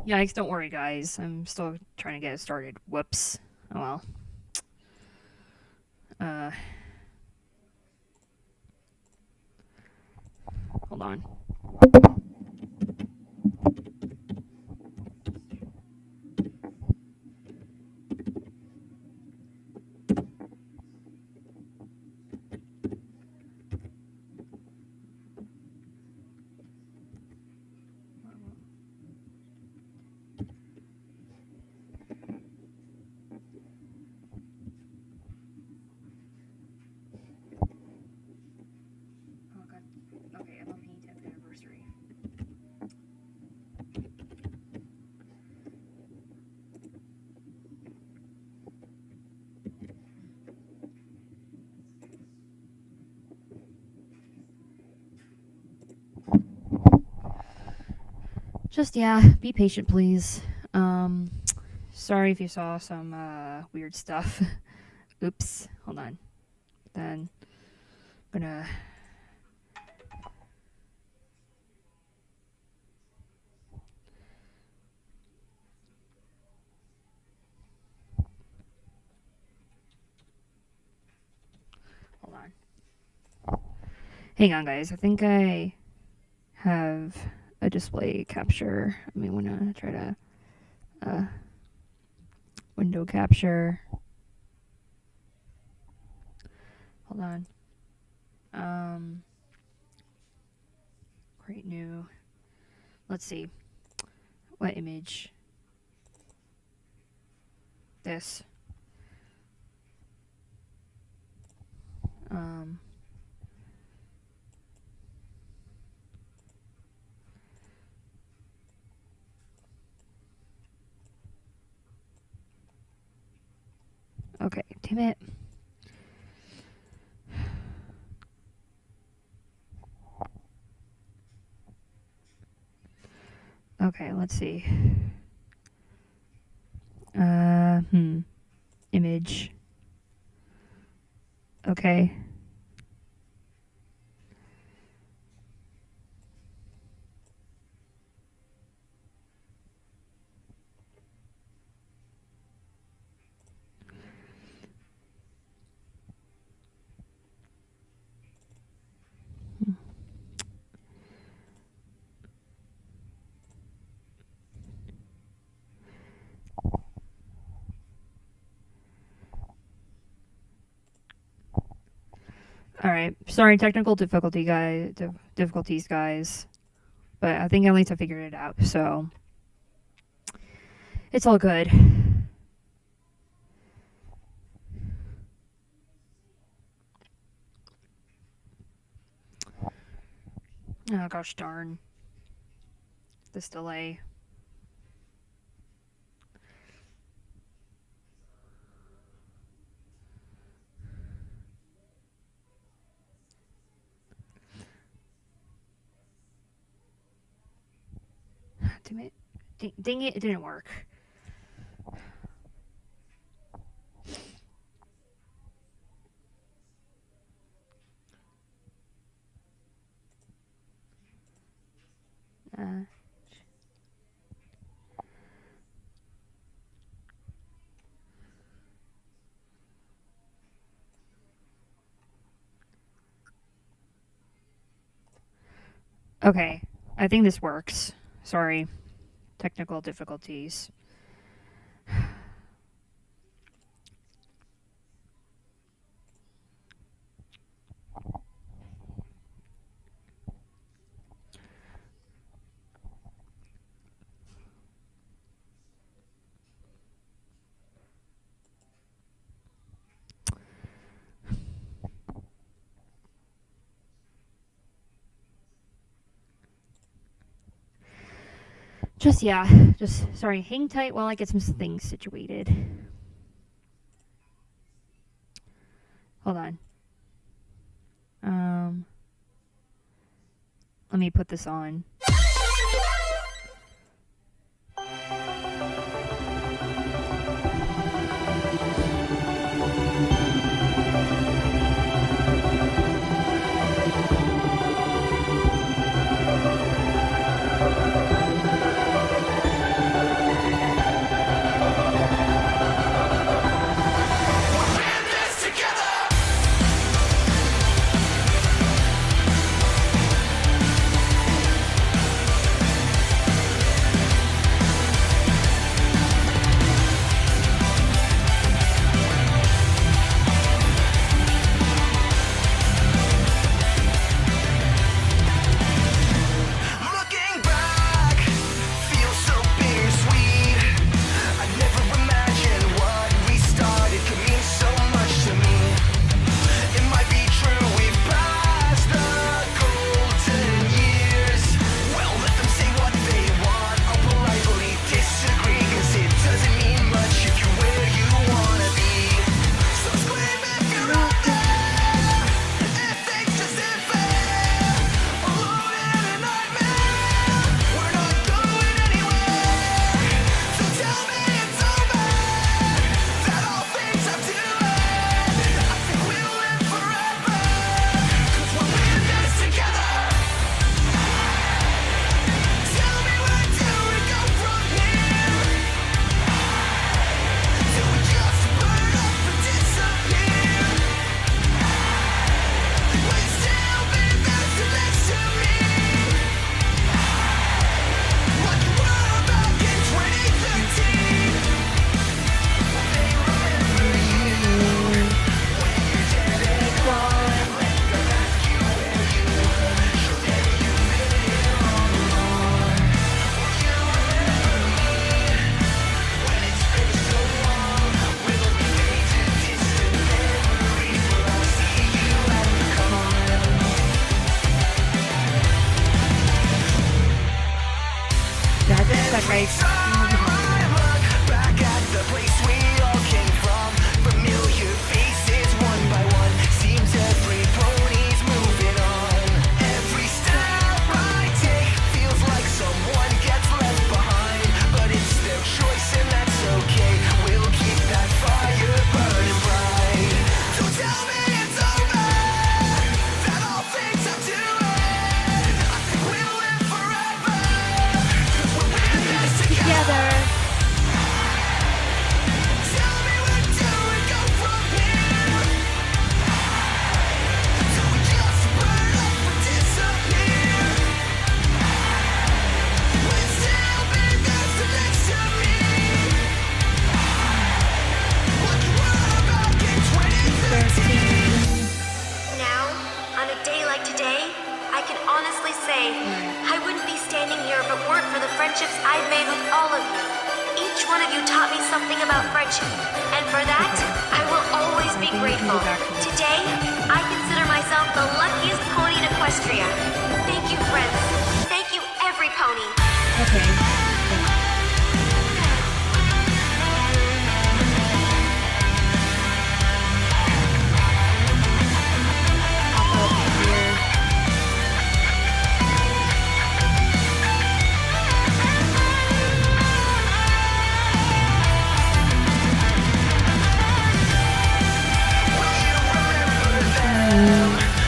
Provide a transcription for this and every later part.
Yikes, don't worry, guys. I'm still trying to get it started. Whoops. Oh well. Uh, hold on. Oh god. Okay, MLP 10th anniversary. Just, yeah, be patient, please. Um, Sorry if you saw some weird stuff. Oops. Hold on. Then I'm gonna. Hold on. Hang on, guys. I think I have a display capture. I mean, wanna try to window capture. Hold on. Create new. Let's see. What image? This. Um. Okay, damn it. Okay, let's see. Image. Okay. All right. Sorry, technical difficulties, guys. But I think at least I figured it out. So it's all good. Oh gosh darn. This delay. Damn it. Dang it, it didn't work. Okay, I think this works. Sorry, technical difficulties. Just sorry, hang tight while I get some things situated. Hold on. Let me put this on. Like, back at the place we all came from. Familiar faces, one by one. Seems every pony's moving on. Every step I take feels like someone gets left behind, but it's their choice and that's okay. We'll keep that fire burning bright. Don't tell me it's over, that all things are to end. I think we'll live forever, 'cause we're in this together. Tell me where do we go from here? Do we just burn up or disappear? Will still be there for next to me? Like you were back in 2013. Now, on a day like today, I can honestly say I wouldn't be standing here if it weren't for the friendships I've made with all of you. Each one of you taught me something about friendship, and for that, I will always be grateful. Today, I consider myself the luckiest pony in Equestria. Thank you, friends. Thank you, every pony. okay. Pop up here.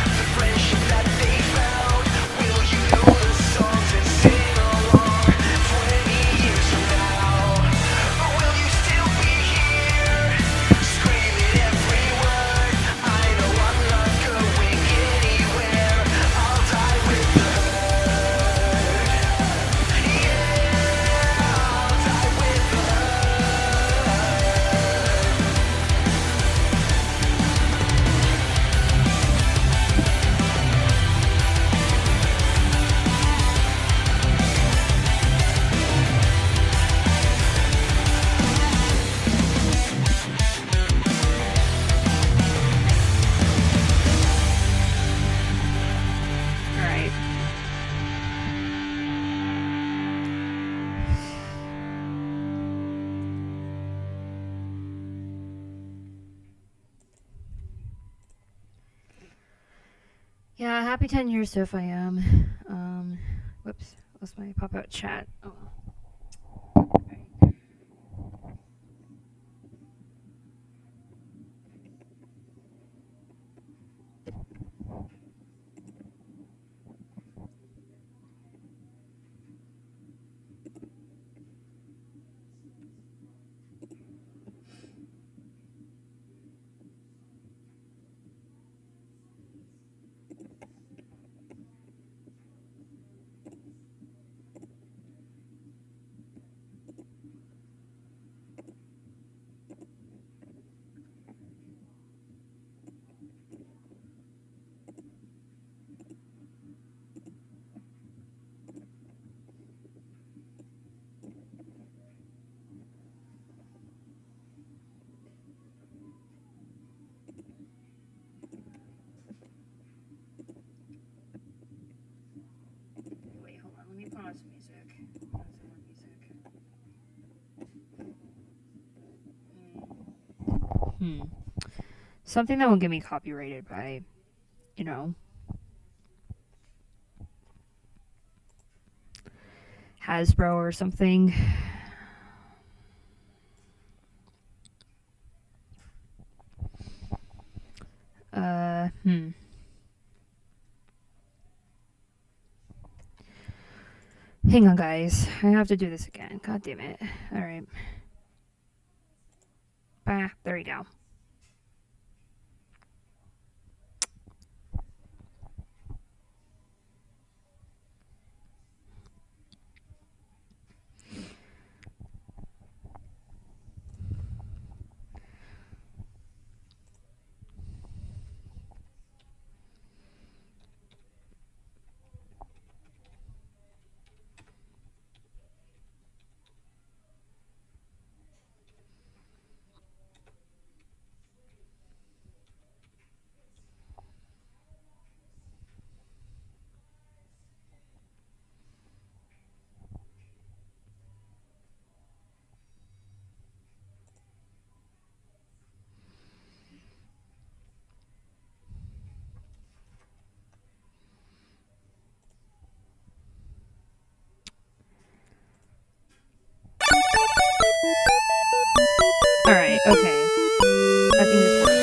The friendship that they found. Will you know the songs and sing along 20 years from now? Or will you still be here, screaming every word? I know I'm not going anywhere. I'll die with the herd. Yeah, I'll die with the All right. Yeah, happy 10 years to FIM. Whoops, lost my pop-out chat. Oh well. Alright. Wait, hold on. Let me pause music. Pause more music. Something that won't get me copyrighted by, you know, Hasbro or something. Hang on, guys. I have to do this again. God damn it. Alright. Bah, there we go. Okay. I think this works.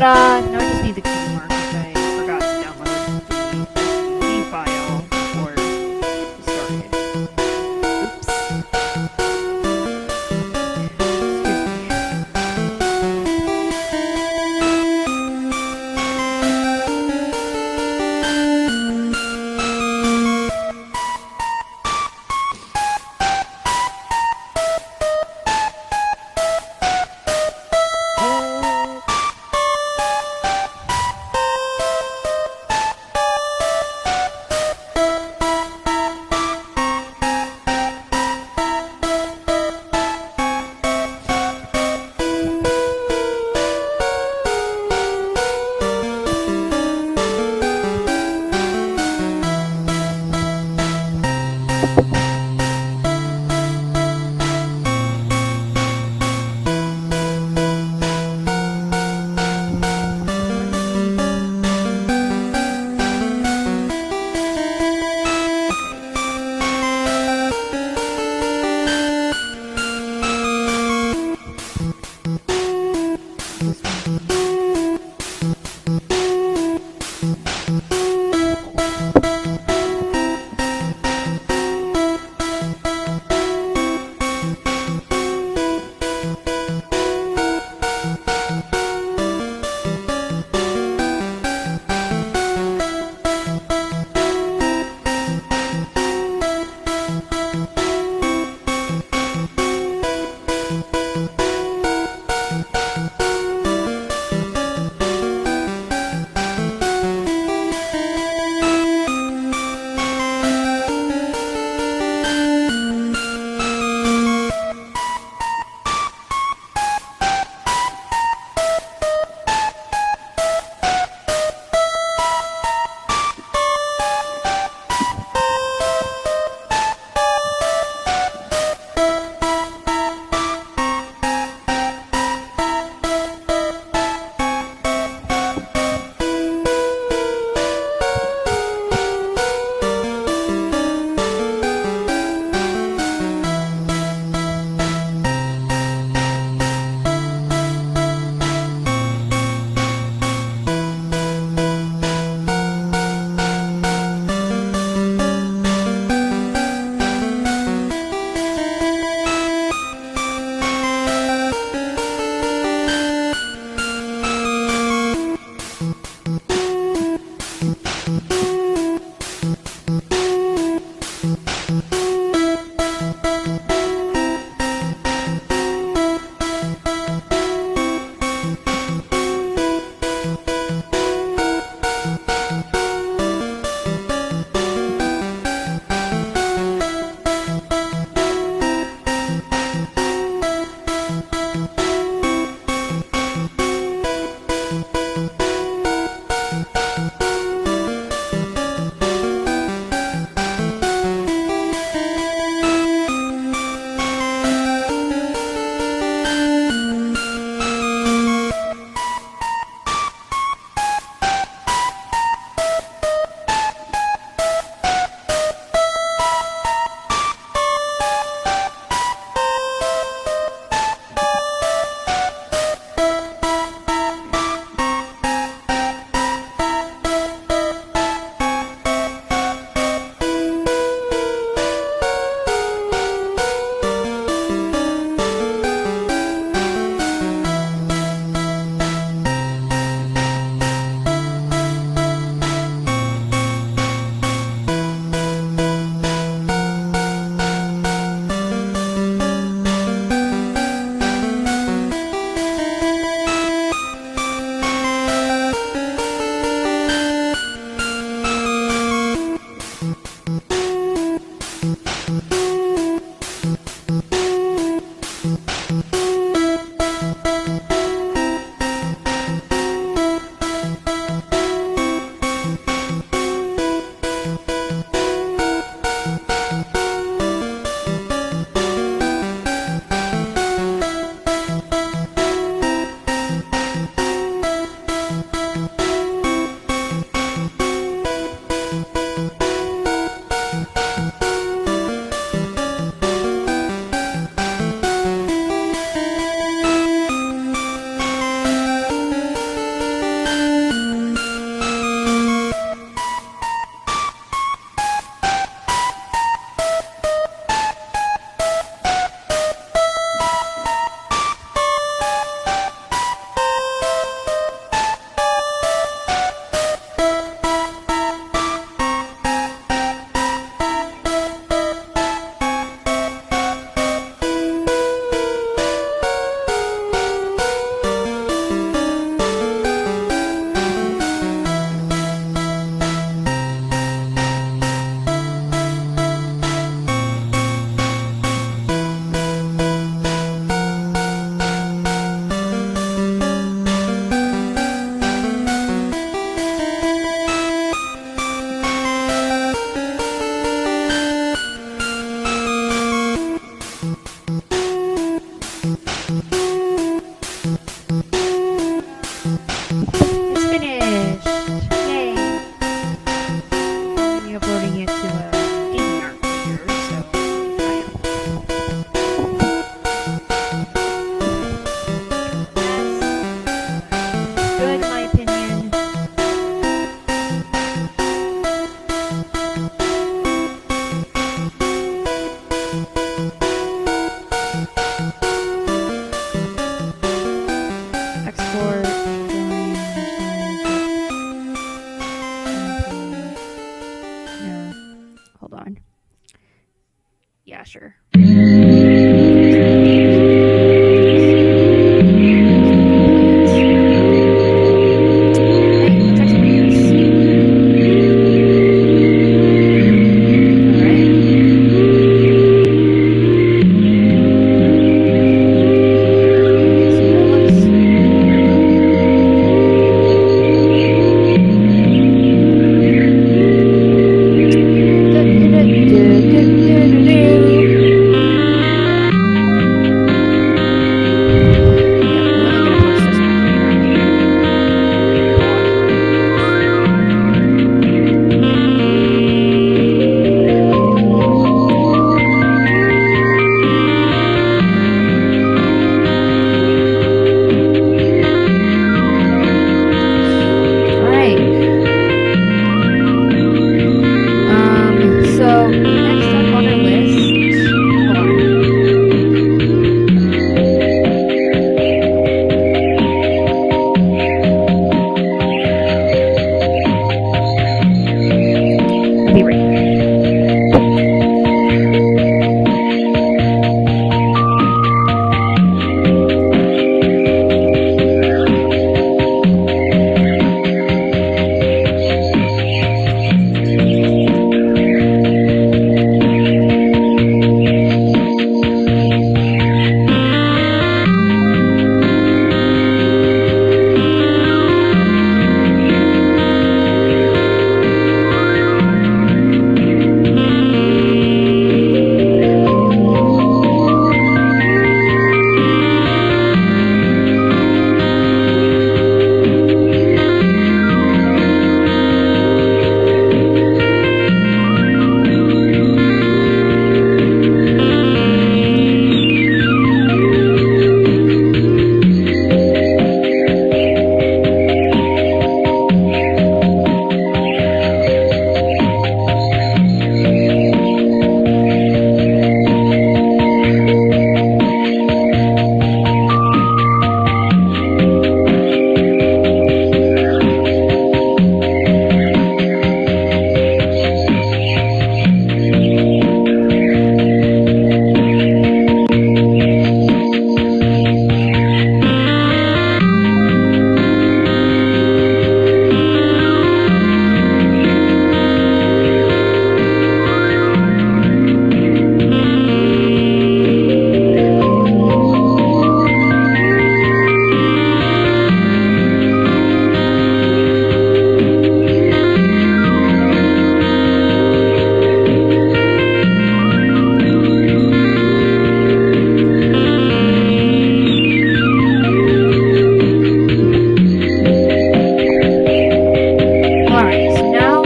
now I just need the key mark, which I forgot to download the SVG file before we started. Oops. Yeah, sure. Hey, let's export this. Alright. See how it looks. Yeah, we're only gonna post this one here. Alright. So next up on our list. Hold on. I'll be right back. Alright, so now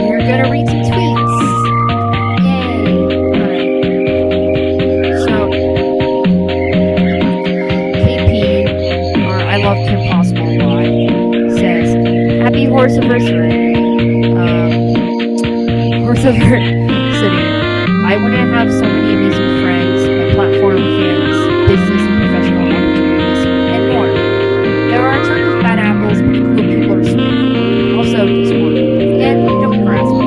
we're gonna read some tweets. Yay! Alright. So KP, or I love Kim Possible a lot, says, Happy Horse Anniversary. Horse Anniversary. I wouldn't have so many amazing friends, my platform, fans, business and professional opportunities, and more. There are tons of bad apples, but the cool people are super cool. Also, Discord. And don't harass me.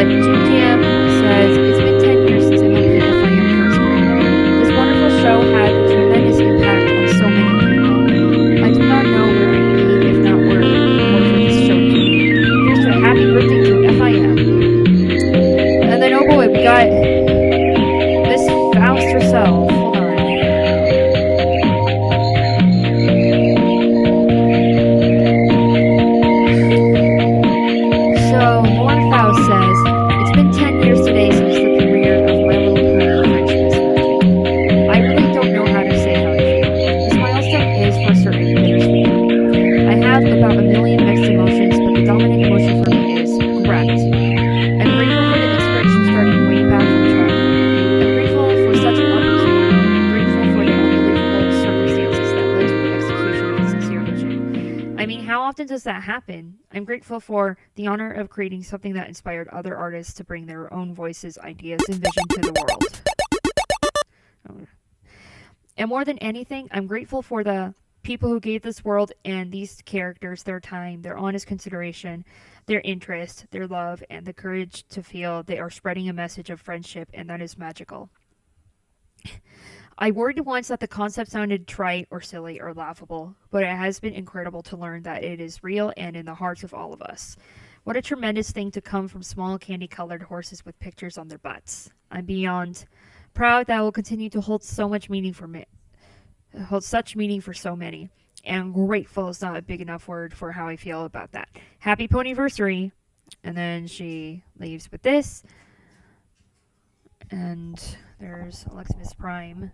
Jim Jam says, It's been 10 years since MLP FIM first premiered. This wonderful show had a tremendous impact on so many people. I do not know where I'd be if not were for this show. Here's to a happy birthday to FIM. And then, oh boy, we got Miss Faust herself. Hold on. So, Lauren Faust says, It's been 10 years today since the premiere of My Little Pony French Miss Magic. I really don't know how to say how I feel. This milestone is, for certain, bittersweet for me. I have about a million mixed emotions, but the dominant emotion for me is gratitude. I'm grateful for the inspiration starting way back from childhood. I'm grateful for such an opportunity. I'm grateful for the unbelievable circumstances that led to the execution of a sincere vision. I mean, how often does that happen? I'm grateful for the honor of creating something that inspired other artists to bring their own voices, ideas, and vision to the world. And more than anything, I'm grateful for the people who gave this world and these characters their time, their honest consideration, their interest, their love, and the courage to feel they are spreading a message of friendship, and that is magical. I worried once that the concept sounded trite or silly or laughable, but it has been incredible to learn that it is real and in the hearts of all of us. What a tremendous thing to come from small candy-colored horses with pictures on their butts. I'm beyond proud that it will continue to hold so much meaning for me, hold such meaning for so many. And grateful is not a big enough word for how I feel about that. Happy Ponyversary! And then she leaves with this. And there's Aleximus Prime.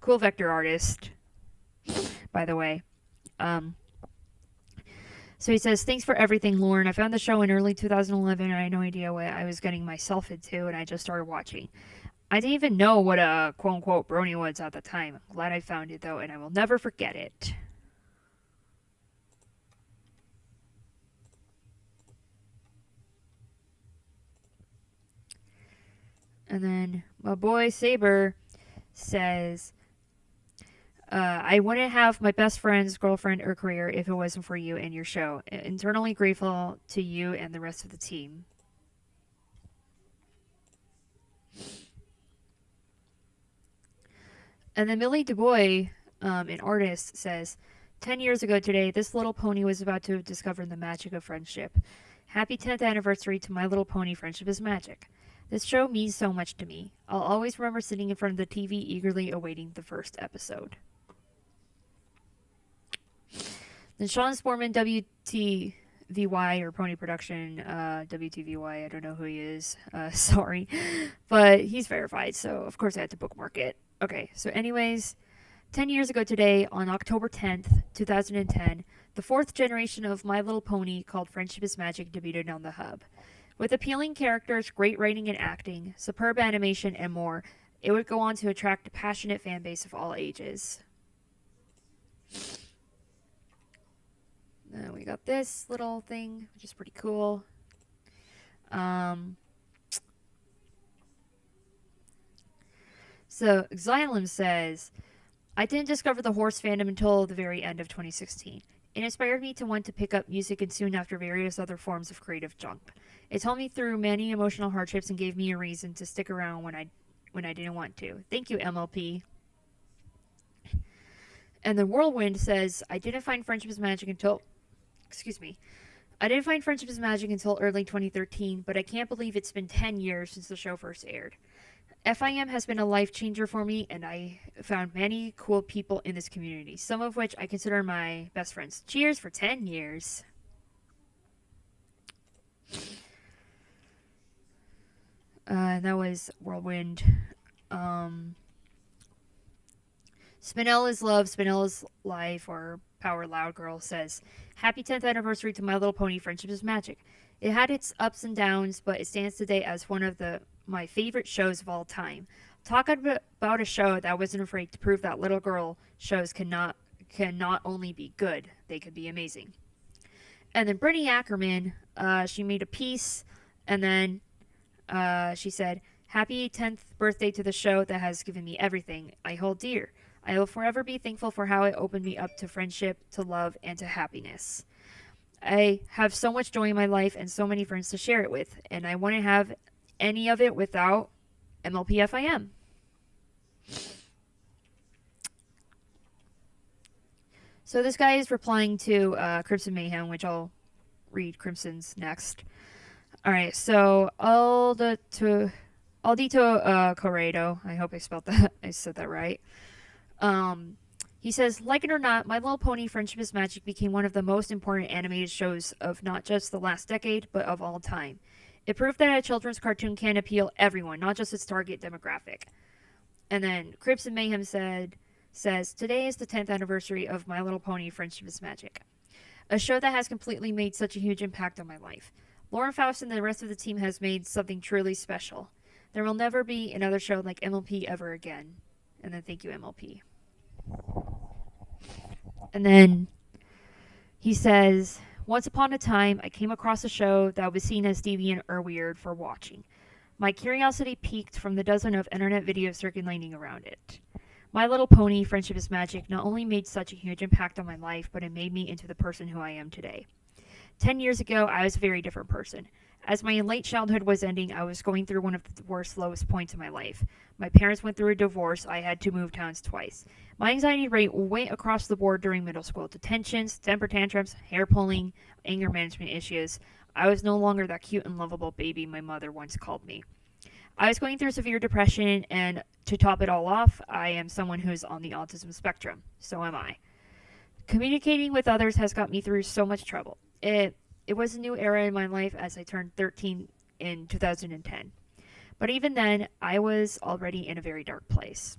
Cool vector artist, by the way. So he says, thanks for everything, Lauren. I found the show in early 2011 and I had no idea what I was getting myself into, and I just started watching. I didn't even know what a quote-unquote brony was at the time. I'm glad I found it, though, and I will never forget it. And then my boy Saber says, I wouldn't have my best friend's girlfriend or career if it wasn't for you and your show. Internally grateful to you and the rest of the team. And then Millie DuBois, an artist, says, 10 years ago today, this little pony was about to discover the magic of friendship. Happy 10th anniversary to My Little Pony Friendship is Magic. This show means so much to me. I'll always remember sitting in front of the TV eagerly awaiting the first episode. Then Sean Sportman, WTVY, or Pony Production, WTVY, I don't know who he is, sorry. But he's verified, so of course I had to bookmark it. Okay, so anyways, 10 years ago today, on October 10th, 2010, the fourth generation of My Little Pony, called Friendship is Magic, debuted on the Hub. With appealing characters, great writing and acting, superb animation, and more, it would go on to attract a passionate fan base of all ages. Then we got this little thing, which is pretty cool. So, Xylem says, I didn't discover the horse fandom until the very end of 2016. It inspired me to want to pick up music and soon after various other forms of creative junk. It helped me through many emotional hardships and gave me a reason to stick around when I didn't want to. Thank you, MLP. And the Whirlwind says, I didn't find Friendship is Magic until early 2013, but I can't believe it's been 10 years since the show first aired. FIM has been a life changer for me, and I found many cool people in this community, some of which I consider my best friends. Cheers for 10 years. And that was Whirlwind. Spinell is love, Spinell is life, or Power Loud Girl says, Happy 10th anniversary to My Little Pony Friendship is Magic. It had its ups and downs, but it stands today as one of my favorite shows of all time. Talk about a show that wasn't afraid to prove that little girl shows can not only be good, they could be amazing. And then Brittany Ackerman, she made a piece, and then she said, Happy 10th birthday to the show that has given me everything I hold dear. I will forever be thankful for how it opened me up to friendship, to love, and to happiness. I have so much joy in my life and so many friends to share it with, and I wouldn't have any of it without MLPFIM. So this guy is replying to Crimson Mayhem, which I'll read Crimson's next. Alright, so Aldito Corrado, I hope I said that right. He says, like it or not, My Little Pony Friendship is Magic became one of the most important animated shows of not just the last decade, but of all time. It proved that a children's cartoon can appeal everyone, not just its target demographic. And then Crimson Mayhem says, today is the 10th anniversary of My Little Pony Friendship is Magic, a show that has completely made such a huge impact on my life. Lauren Faust and the rest of the team has made something truly special. There will never be another show like MLP ever again. And then thank you, MLP. And then he says, once upon a time, I came across a show that was seen as deviant or weird for watching. My curiosity piqued from the dozen of internet videos circulating around it. My Little Pony Friendship is Magic not only made such a huge impact on my life, but it made me into the person who I am today. 10 years ago, I was a very different person. As my late childhood was ending, I was going through one of the worst, lowest points in my life. My parents went through a divorce. I had to move towns twice. My anxiety rate went across the board during middle school. Detentions, temper tantrums, hair pulling, anger management issues. I was no longer that cute and lovable baby my mother once called me. I was going through severe depression, and to top it all off, I am someone who is on the autism spectrum. So am I. Communicating with others has got me through so much trouble. It was a new era in my life as I turned 13 in 2010. But even then, I was already in a very dark place.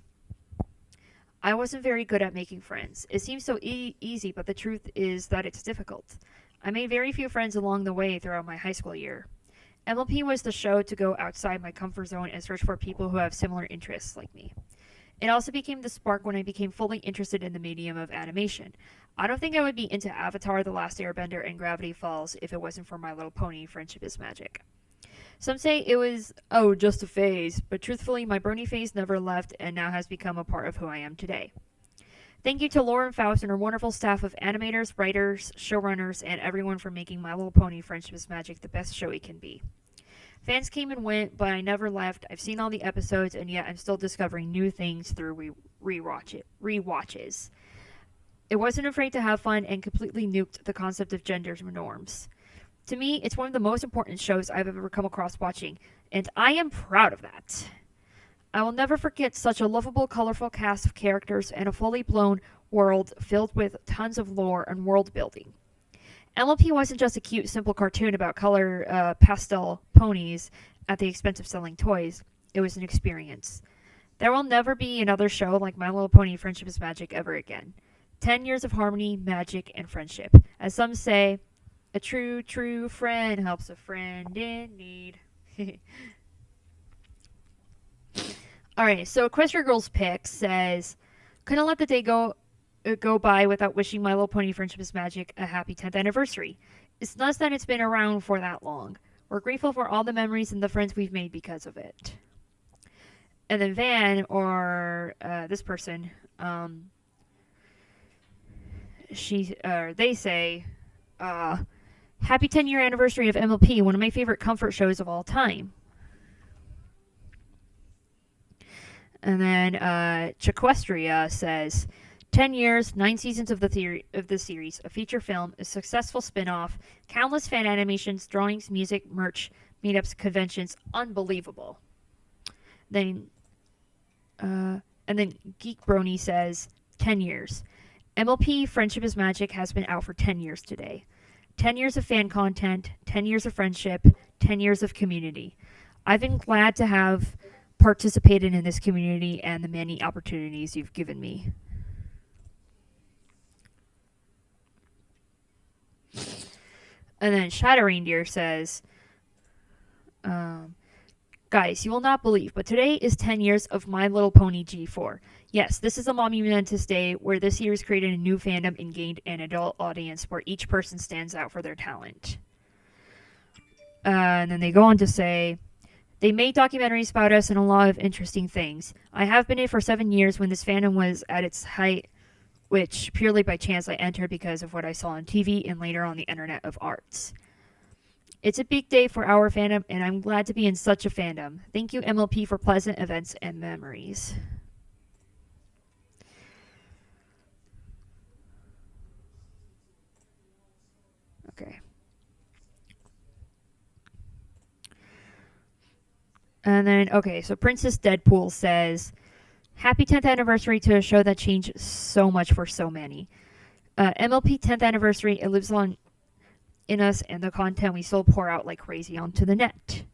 I wasn't very good at making friends. It seems so easy, but the truth is that it's difficult. I made very few friends along the way throughout my high school year. MLP was the show to go outside my comfort zone and search for people who have similar interests like me. It also became the spark when I became fully interested in the medium of animation. I don't think I would be into Avatar: The Last Airbender and Gravity Falls if it wasn't for My Little Pony Friendship is Magic. Some say it was, just a phase, but truthfully, my brony phase never left and now has become a part of who I am today. Thank you to Lauren Faust and her wonderful staff of animators, writers, showrunners, and everyone for making My Little Pony Friendship is Magic the best show it can be. Fans came and went, but I never left. I've seen all the episodes, and yet I'm still discovering new things through rewatches. It wasn't afraid to have fun and completely nuked the concept of gender norms. To me, it's one of the most important shows I've ever come across watching, and I am proud of that. I will never forget such a lovable, colorful cast of characters and a fully blown world filled with tons of lore and world building. MLP wasn't just a cute, simple cartoon about color pastel ponies at the expense of selling toys. It was an experience. There will never be another show like My Little Pony Friendship is Magic ever again. 10 years of harmony, magic, and friendship. As some say, a true, true friend helps a friend in need. Alright, so Equestria Girl's Pick says, couldn't let the day go by without wishing My Little Pony Friendship is Magic a happy 10th anniversary. It's nuts that it's been around for that long. We're grateful for all the memories and the friends we've made because of it. And then Van, or this person, they say, happy 10-year anniversary of MLP, one of my favorite comfort shows of all time. And then Chiquestria says, 10 years, 9 seasons of the series, a feature film, a successful spin-off, countless fan animations, drawings, music, merch, meetups, conventions, unbelievable. Then, and then Geek Brony says, 10 years. MLP Friendship is Magic has been out for 10 years today. 10 years of fan content, 10 years of friendship, 10 years of community. I've been glad to have participated in this community and the many opportunities you've given me. And then Shadow Reindeer says, guys, you will not believe, but today is 10 years of My Little Pony G4. Yes, this is a momentous day where this series created a new fandom and gained an adult audience where each person stands out for their talent. And then they go on to say, they made documentaries about us and a lot of interesting things. I have been in for 7 years when this fandom was at its height, which purely by chance I entered because of what I saw on TV and later on the Internet of Arts. It's a big day for our fandom, and I'm glad to be in such a fandom. Thank you, MLP, for pleasant events and memories. Okay. And then, okay, so Princess Deadpool says, happy 10th anniversary to a show that changed so much for so many. MLP 10th anniversary, it lives on in us and the content we still pour out like crazy onto the net.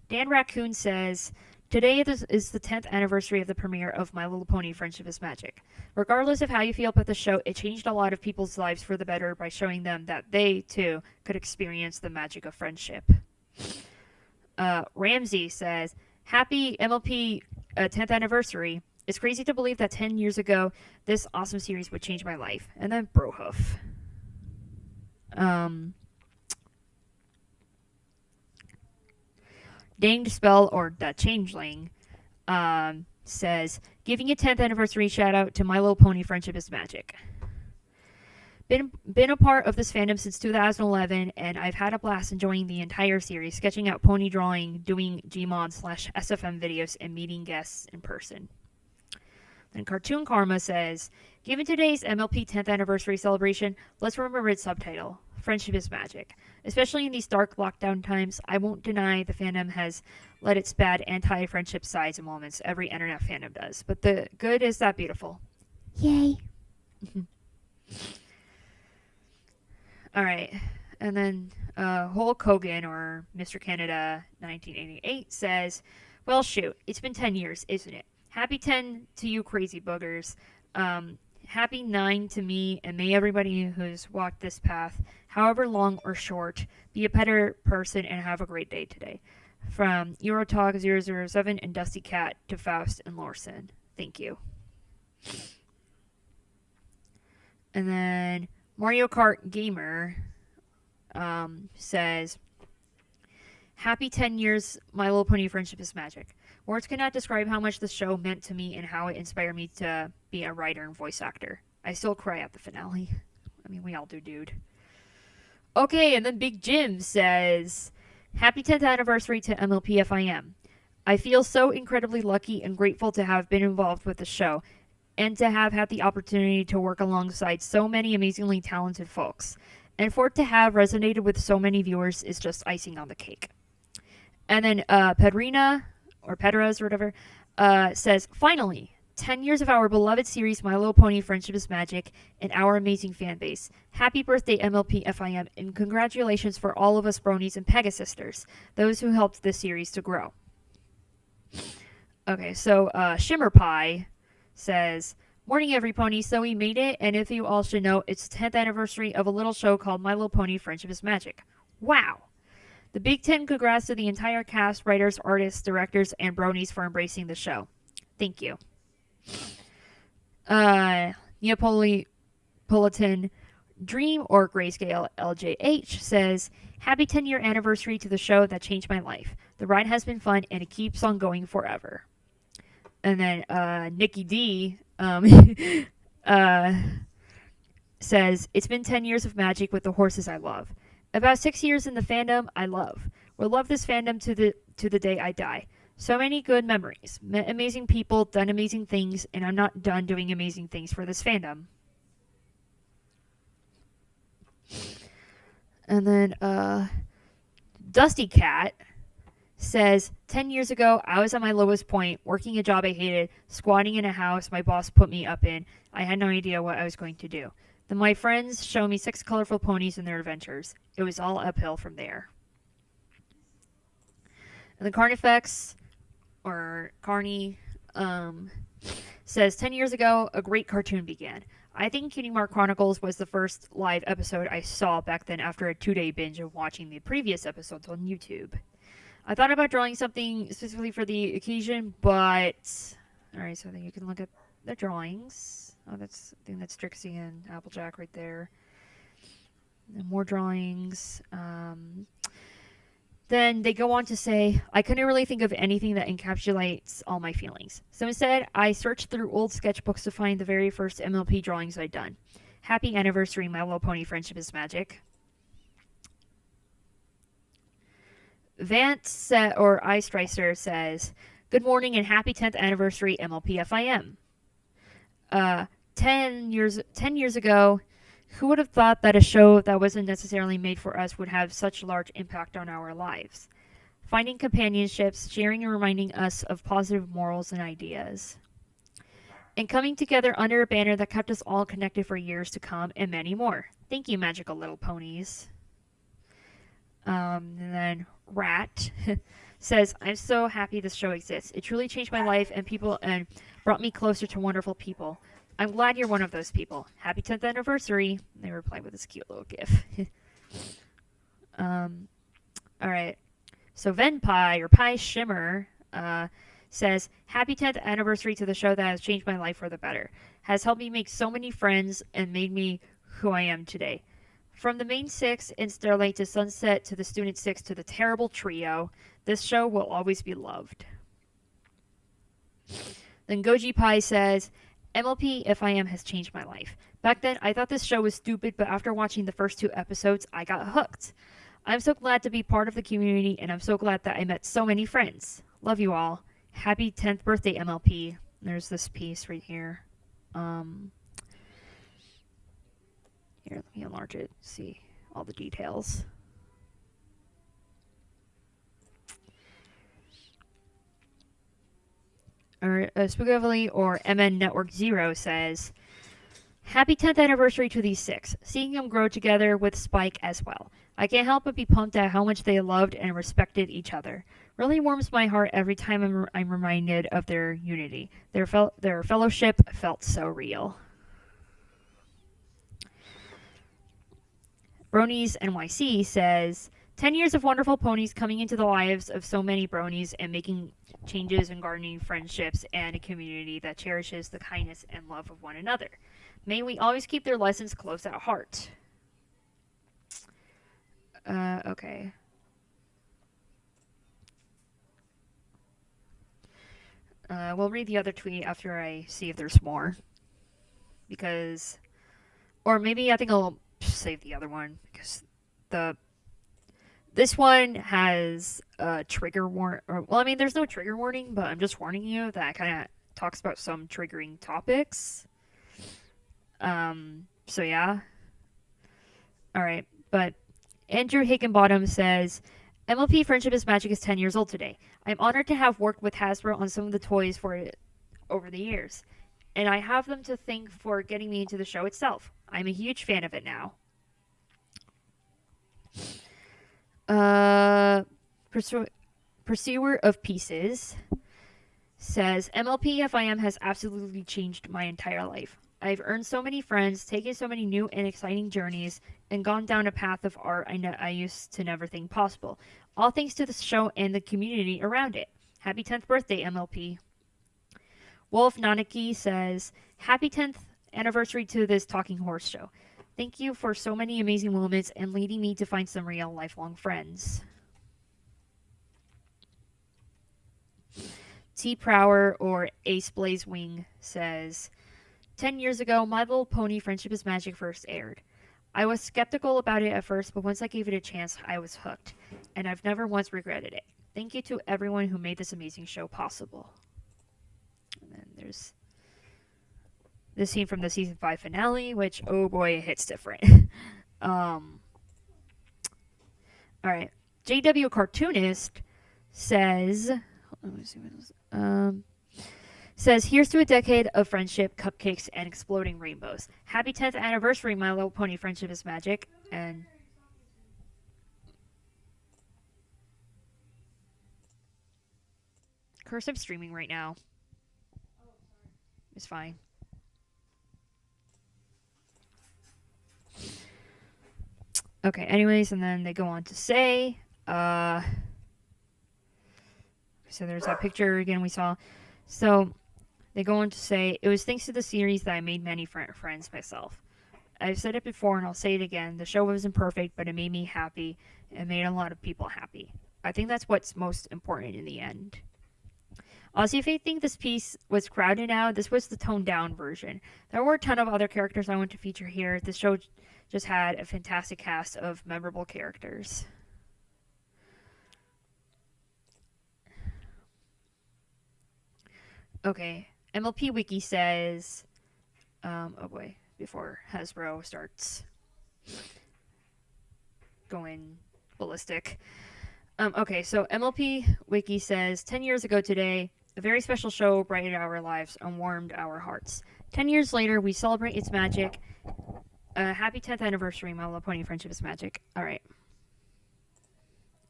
Dan Raccoon says, today is the 10th anniversary of the premiere of My Little Pony Friendship is Magic. Regardless of how you feel about the show, it changed a lot of people's lives for the better by showing them that they, too, could experience the magic of friendship. Ramsey says, happy MLP 10th anniversary. It's crazy to believe that 10 years ago, this awesome series would change my life. And then Brohoof. Danged Spell, or the Changeling, says, giving a 10th anniversary shout out to My Little Pony Friendship is Magic. Been a part of this fandom since 2011, and I've had a blast enjoying the entire series, sketching out pony drawing, doing Gmod/SFM videos, and meeting guests in person. Then Cartoon Karma says, given today's MLP 10th anniversary celebration, let's remember its subtitle, Friendship is Magic. Especially in these dark lockdown times, I won't deny the fandom has let its bad anti-friendship sides and moments. Every internet fandom does. But the good is that beautiful. Yay. Alright. And then Hulk Hogan, or Mr. Canada 1988, says, well, shoot, it's been 10 years, isn't it? Happy 10 to you crazy boogers. Happy 9 to me, and may everybody who's walked this path, however long or short, be a better person and have a great day today. From Eurotalk007 and Dusty Cat to Faust and Lorson. Thank you. And then Mario Kart Gamer says, happy 10 years, My Little Pony Friendship is Magic. Words cannot describe how much the show meant to me and how it inspired me to be a writer and voice actor. I still cry at the finale. I mean, we all do, dude. Okay, and then Big Jim says, happy 10th anniversary to MLP FIM. I feel so incredibly lucky and grateful to have been involved with the show and to have had the opportunity to work alongside so many amazingly talented folks. And for it to have resonated with so many viewers is just icing on the cake. And then Pedrina, or Pedras or whatever, says, finally, 10 years of our beloved series My Little Pony Friendship is Magic and our amazing fan base. Happy birthday MLP FIM, and congratulations for all of us bronies and Pegasisters, those who helped this series to grow. Okay, so Shimmer Pie says, morning every pony, so we made it, and if you all should know, it's the 10th anniversary of a little show called My Little Pony Friendship is Magic. Wow! The Big 10 congrats to the entire cast, writers, artists, directors, and bronies for embracing the show. Thank you. Neapolitan Dream, or Grayscale LJH, says, happy 10-year anniversary to the show that changed my life. The ride has been fun, and it keeps on going forever. And then Nikki D says, it's been 10 years of magic with the horses I love. About 6 years in the fandom I love. Will love this fandom to the day I die. So many good memories. Met amazing people, done amazing things, and I'm not done doing amazing things for this fandom. And then Dusty Cat says, 10 years ago, I was at my lowest point, working a job I hated, squatting in a house my boss put me up in. I had no idea what I was going to do. Then my friends showed me 6 colorful ponies and their adventures. It was all uphill from there. And the Carnifex, or Carney, says, 10 years ago, a great cartoon began. I think Cutie Mark Chronicles was the first live episode I saw back then after a 2-day binge of watching the previous episodes on YouTube. I thought about drawing something specifically for the occasion, but... Alright, so then you can look at the drawings. Oh, I think that's Trixie and Applejack right there. And more drawings. Then they go on to say, I couldn't really think of anything that encapsulates all my feelings. So instead, I searched through old sketchbooks to find the very first MLP drawings I'd done. Happy anniversary, My Little Pony Friendship is Magic. Vance, or Ice Stricer, says, good morning and happy 10th anniversary MLP FIM. 10 years ago, who would have thought that a show that wasn't necessarily made for us would have such large impact on our lives? Finding companionships, sharing and reminding us of positive morals and ideas. And coming together under a banner that kept us all connected for years to come, and many more. Thank you, magical little ponies. And then Rat says, I'm so happy this show exists. It truly changed my life and brought me closer to wonderful people. I'm glad you're one of those people. Happy 10th anniversary. They reply with this cute little gif. Alright. So Venpie, or Pie Shimmer, says, happy 10th anniversary to the show that has changed my life for the better. Has helped me make so many friends and made me who I am today. From the main 6 in Starlight to Sunset to the Student 6 to the Terrible Trio, this show will always be loved. Then Goji Pai says, MLP FIM has changed my life. Back then, I thought this show was stupid, but after watching the first 2 episodes, I got hooked. I'm so glad to be part of the community, and I'm so glad that I met so many friends. Love you all. Happy 10th birthday, MLP. There's this piece right here. Here, let me enlarge it. See all the details. Spookovely or MN Network Zero says, Happy 10th anniversary to these 6. Seeing them grow together with Spike as well. I can't help but be pumped at how much they loved and respected each other. Really warms my heart every time I'm reminded of their unity. Their fellowship felt so real. Bronies NYC says, 10 years of wonderful ponies coming into the lives of so many bronies and making changes and gardening friendships and a community that cherishes the kindness and love of one another. May we always keep their lessons close at heart. Okay. We'll read the other tweet after I see if there's more. Because, or maybe I think I'll save the other one because this one has a trigger warning. Well, I mean, there's no trigger warning, but I'm just warning you that kind of talks about some triggering topics. So yeah. All right, but Andrew Higginbottom says, MLP Friendship is Magic is 10 years old today. I'm honored to have worked with Hasbro on some of the toys for it over the years, and I have them to thank for getting me into the show itself. I'm a huge fan of it now. Pursuer of Pieces says, MLP FIM has absolutely changed my entire life. I've earned so many friends, taken so many new and exciting journeys, and gone down a path of art I used to never think possible. All thanks to the show and the community around it. Happy 10th birthday, MLP. Wolf Nanaki says, Happy 10th anniversary to this Talking Horse show. Thank you for so many amazing moments and leading me to find some real lifelong friends. T. Prower or Ace Blaze Wing says, 10 years ago, My Little Pony Friendship is Magic first aired. I was skeptical about it at first, but once I gave it a chance, I was hooked, and I've never once regretted it. Thank you to everyone who made this amazing show possible. And then there's this scene from the season 5 finale, which, oh boy, it hits different. Alright. JW Cartoonist says, says, here's to a decade of friendship, cupcakes, and exploding rainbows. Happy 10th anniversary, My Little Pony Friendship is Magic. And curse, I'm streaming right now. It's fine. Okay, anyways, and then they go on to say, so there's that picture again we saw. So they go on to say, it was thanks to the series that I made many friends myself. I've said it before and I'll say it again. The show wasn't perfect, but it made me happy and made a lot of people happy. I think that's what's most important in the end. Honestly, if you think this piece was crowded out, this was the toned down version. There were a ton of other characters I want to feature here. This show just had a fantastic cast of memorable characters. Okay, MLP Wiki says, oh boy, before Hasbro starts going ballistic. Okay, so MLP Wiki says, 10 years ago today, a very special show brightened our lives and warmed our hearts. 10 years later, we celebrate its magic. Happy 10th anniversary, My Little Pony Friendship is Magic. Alright.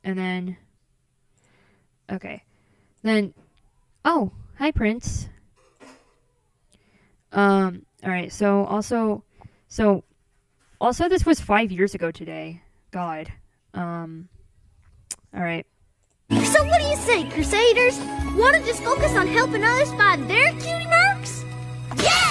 And then, okay. Then, oh, hi Prince. Alright, so also this was 5 years ago today. God. Alright. So what do you say, Crusaders? Want to just focus on helping others find their cutie marks? Yeah!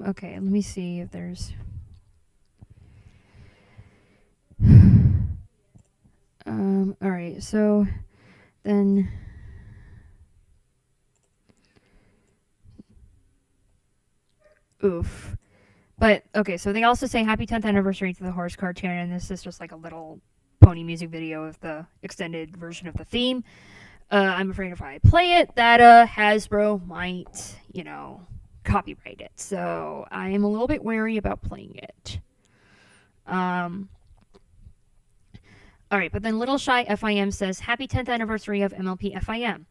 Okay, let me see if there's... Alright, so then... Oof. But, okay, so they also say happy 10th anniversary to the horse cartoon, and this is just like a little pony music video of the extended version of the theme. I'm afraid if I play it, that Hasbro might, copyright it. So I am a little bit wary about playing it. Alright, but then Little Shy FIM says, happy 10th anniversary of MLP FIM.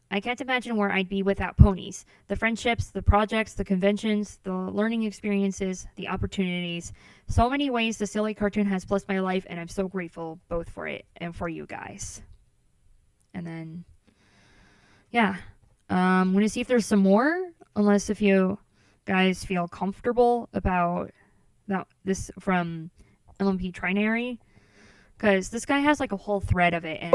I can't imagine where I'd be without ponies. The friendships, the projects, the conventions, the learning experiences, the opportunities. So many ways the silly cartoon has blessed my life, and I'm so grateful both for it and for you guys. And then, yeah. I'm going to see if there's some more, unless if you guys feel comfortable about this from LMP Trinary. Because this guy has like a whole thread of it, and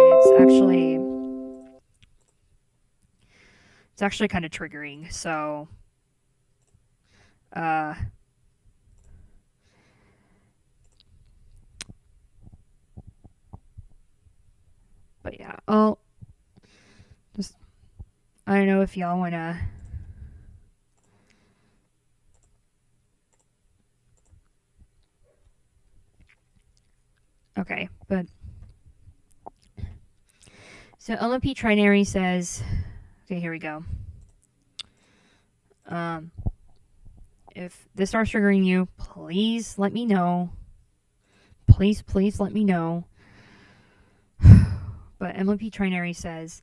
it's actually kind of triggering, so but yeah, I don't know if y'all wanna okay, but so LMP Trinary says, okay, here we go. If this starts triggering you, please let me know. Please let me know. But MLP Trinary says,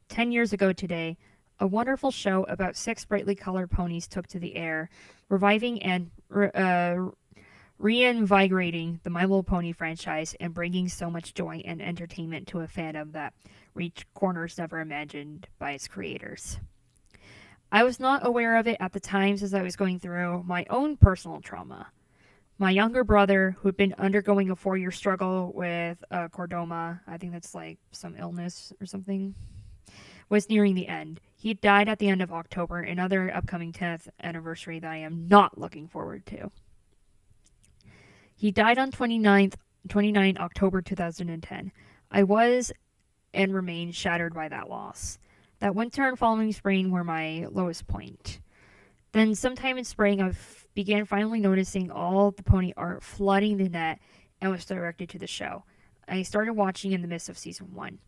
10 years ago today, a wonderful show about 6 brightly colored ponies took to the air, reviving and reinvigorating the My Little Pony franchise and bringing so much joy and entertainment to a fandom that reached corners never imagined by its creators. I was not aware of it at the time as I was going through my own personal trauma. My younger brother, who had been undergoing a 4-year struggle with chordoma, I think that's like some illness or something, was nearing the end. He died at the end of October, another upcoming 10th anniversary that I am not looking forward to. He died on 29 October 2010. I was and remain shattered by that loss. That winter and following spring were my lowest point. Then sometime in spring, I began finally noticing all the pony art flooding the net and was directed to the show. I started watching in the midst of season 1.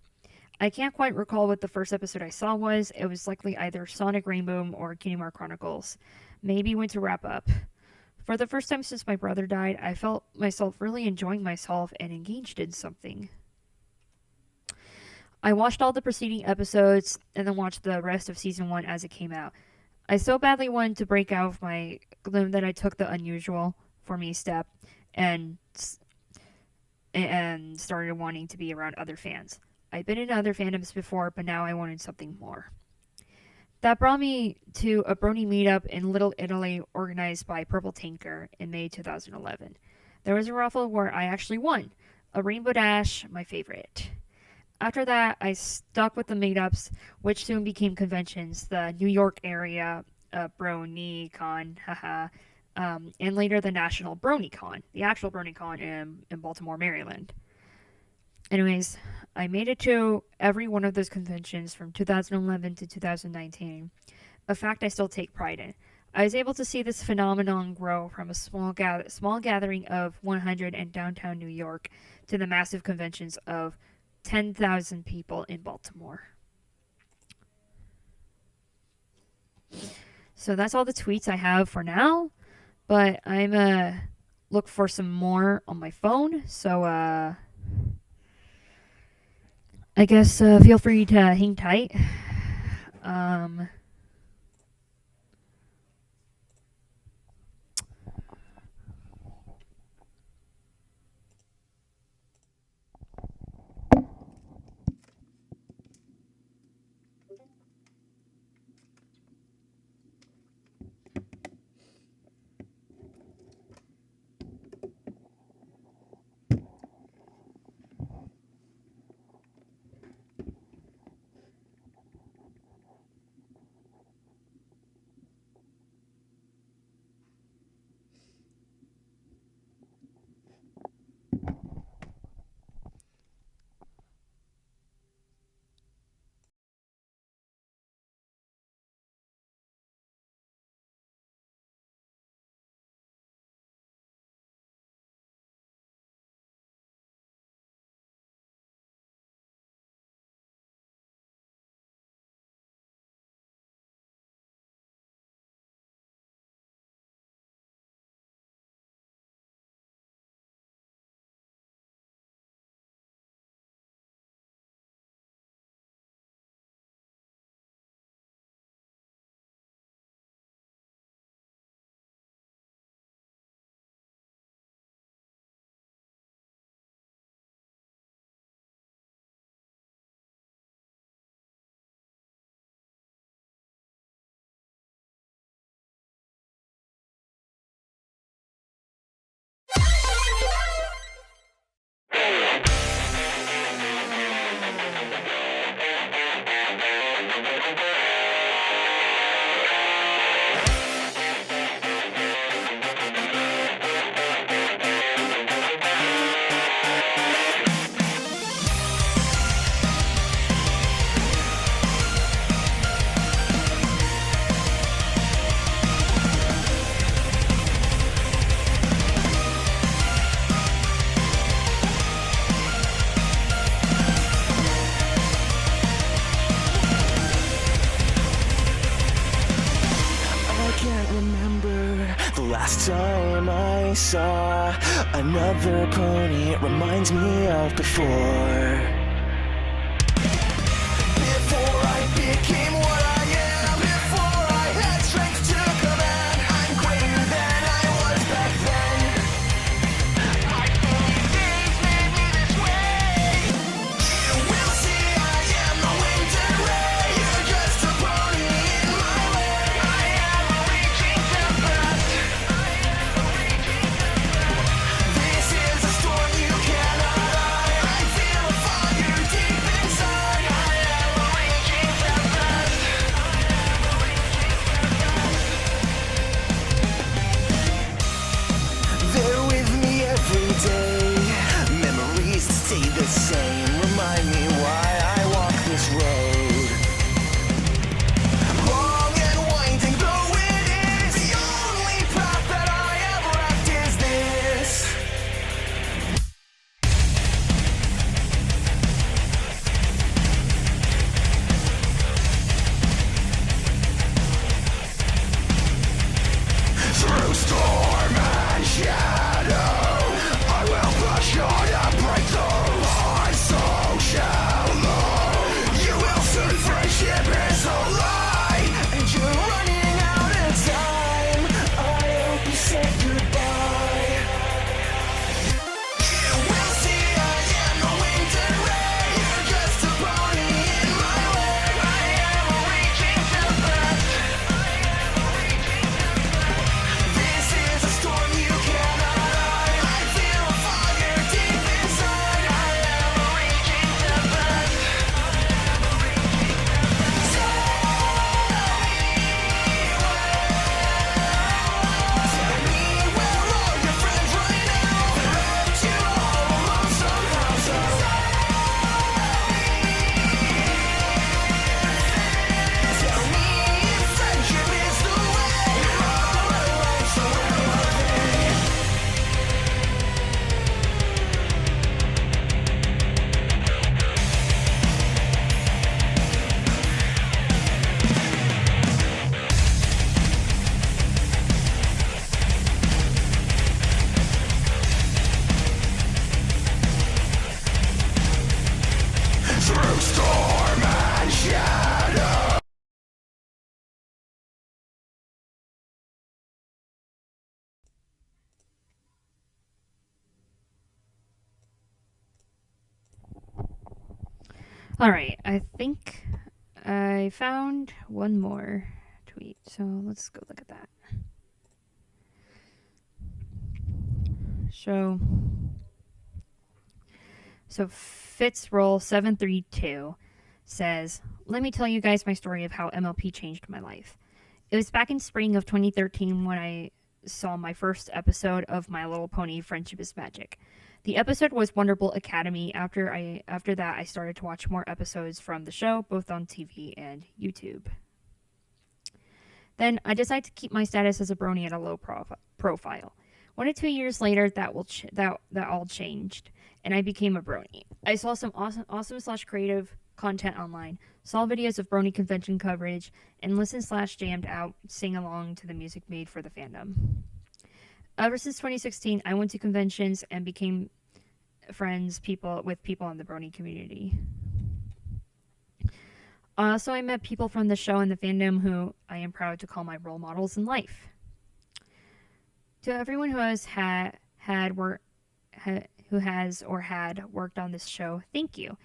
I can't quite recall what the first episode I saw was. It was likely either Sonic Rainbow or Cutie Mark Chronicles. Maybe went to wrap up. For the first time since my brother died, I felt myself really enjoying myself and engaged in something. I watched all the preceding episodes and then watched the rest of season 1 as it came out. I so badly wanted to break out of my gloom that I took the unusual for me step and started wanting to be around other fans. I've been in other fandoms before, but now I wanted something more. That brought me to a Brony meetup in Little Italy organized by Purple Tinker in May 2011. There was a raffle where I actually won. A Rainbow Dash, my favorite. After that, I stuck with the meetups, which soon became conventions, the New York area BronyCon, and later the National BronyCon, the actual BronyCon in Baltimore, Maryland. Anyways, I made it to every one of those conventions from 2011 to 2019, a fact I still take pride in. I was able to see this phenomenon grow from a small gathering of 100 in downtown New York to the massive conventions of 10,000 people in Baltimore. So that's all the tweets I have for now, but I'm look for some more on my phone, so I guess feel free to hang tight. I saw another pony. It reminds me of before. Before I became what I am, before I had strength to command, I'm greater than I was back then. I believe these made me this way. You will see I am the winter ray. You're just a pony in my way. I am a raging tempest. This is a storm you cannot hide. I feel a fire deep inside. I am a raging tempest. They're with me every day. Memories stay the same. Remind me why I walk this road. Long and winding though it is, the only path that I have left is this. Through storm and shadow, I will push on and break through. I'm so shallow. You will soon, friendship is a lie, and you're running out of time. I hope you say goodbye. You will see I am the winter ray. You're just a pony in my way. I am a raging tempest. This is a storm you cannot hide. I feel a fire deep inside. I am a raging tempest. Tell me where are your friends right now? Left you all alone somehow. So tell me if friendship is the way. You're all alone, so where are they? Through storm and shadow. Alright, I think I found one more tweet, so let's go look at that. So Fitzroll732 says, "Let me tell you guys my story of how MLP changed my life. It was back in spring of 2013 when I saw my first episode of My Little Pony: Friendship is Magic. The episode was Wonderful Academy. After that, I started to watch more episodes from the show, both on TV and YouTube. Then I decided to keep my status as a brony at a low profile. 1 to 2 years later, that all changed, and I became a brony. I saw some awesome/creative content online, saw videos of brony convention coverage, and listened/jammed out, sing along to the music made for the fandom. Ever since 2016, I went to conventions and became friends with people in the brony community. So I met people from the show and the fandom who I am proud to call my role models in life. To everyone who has worked on this show, thank you.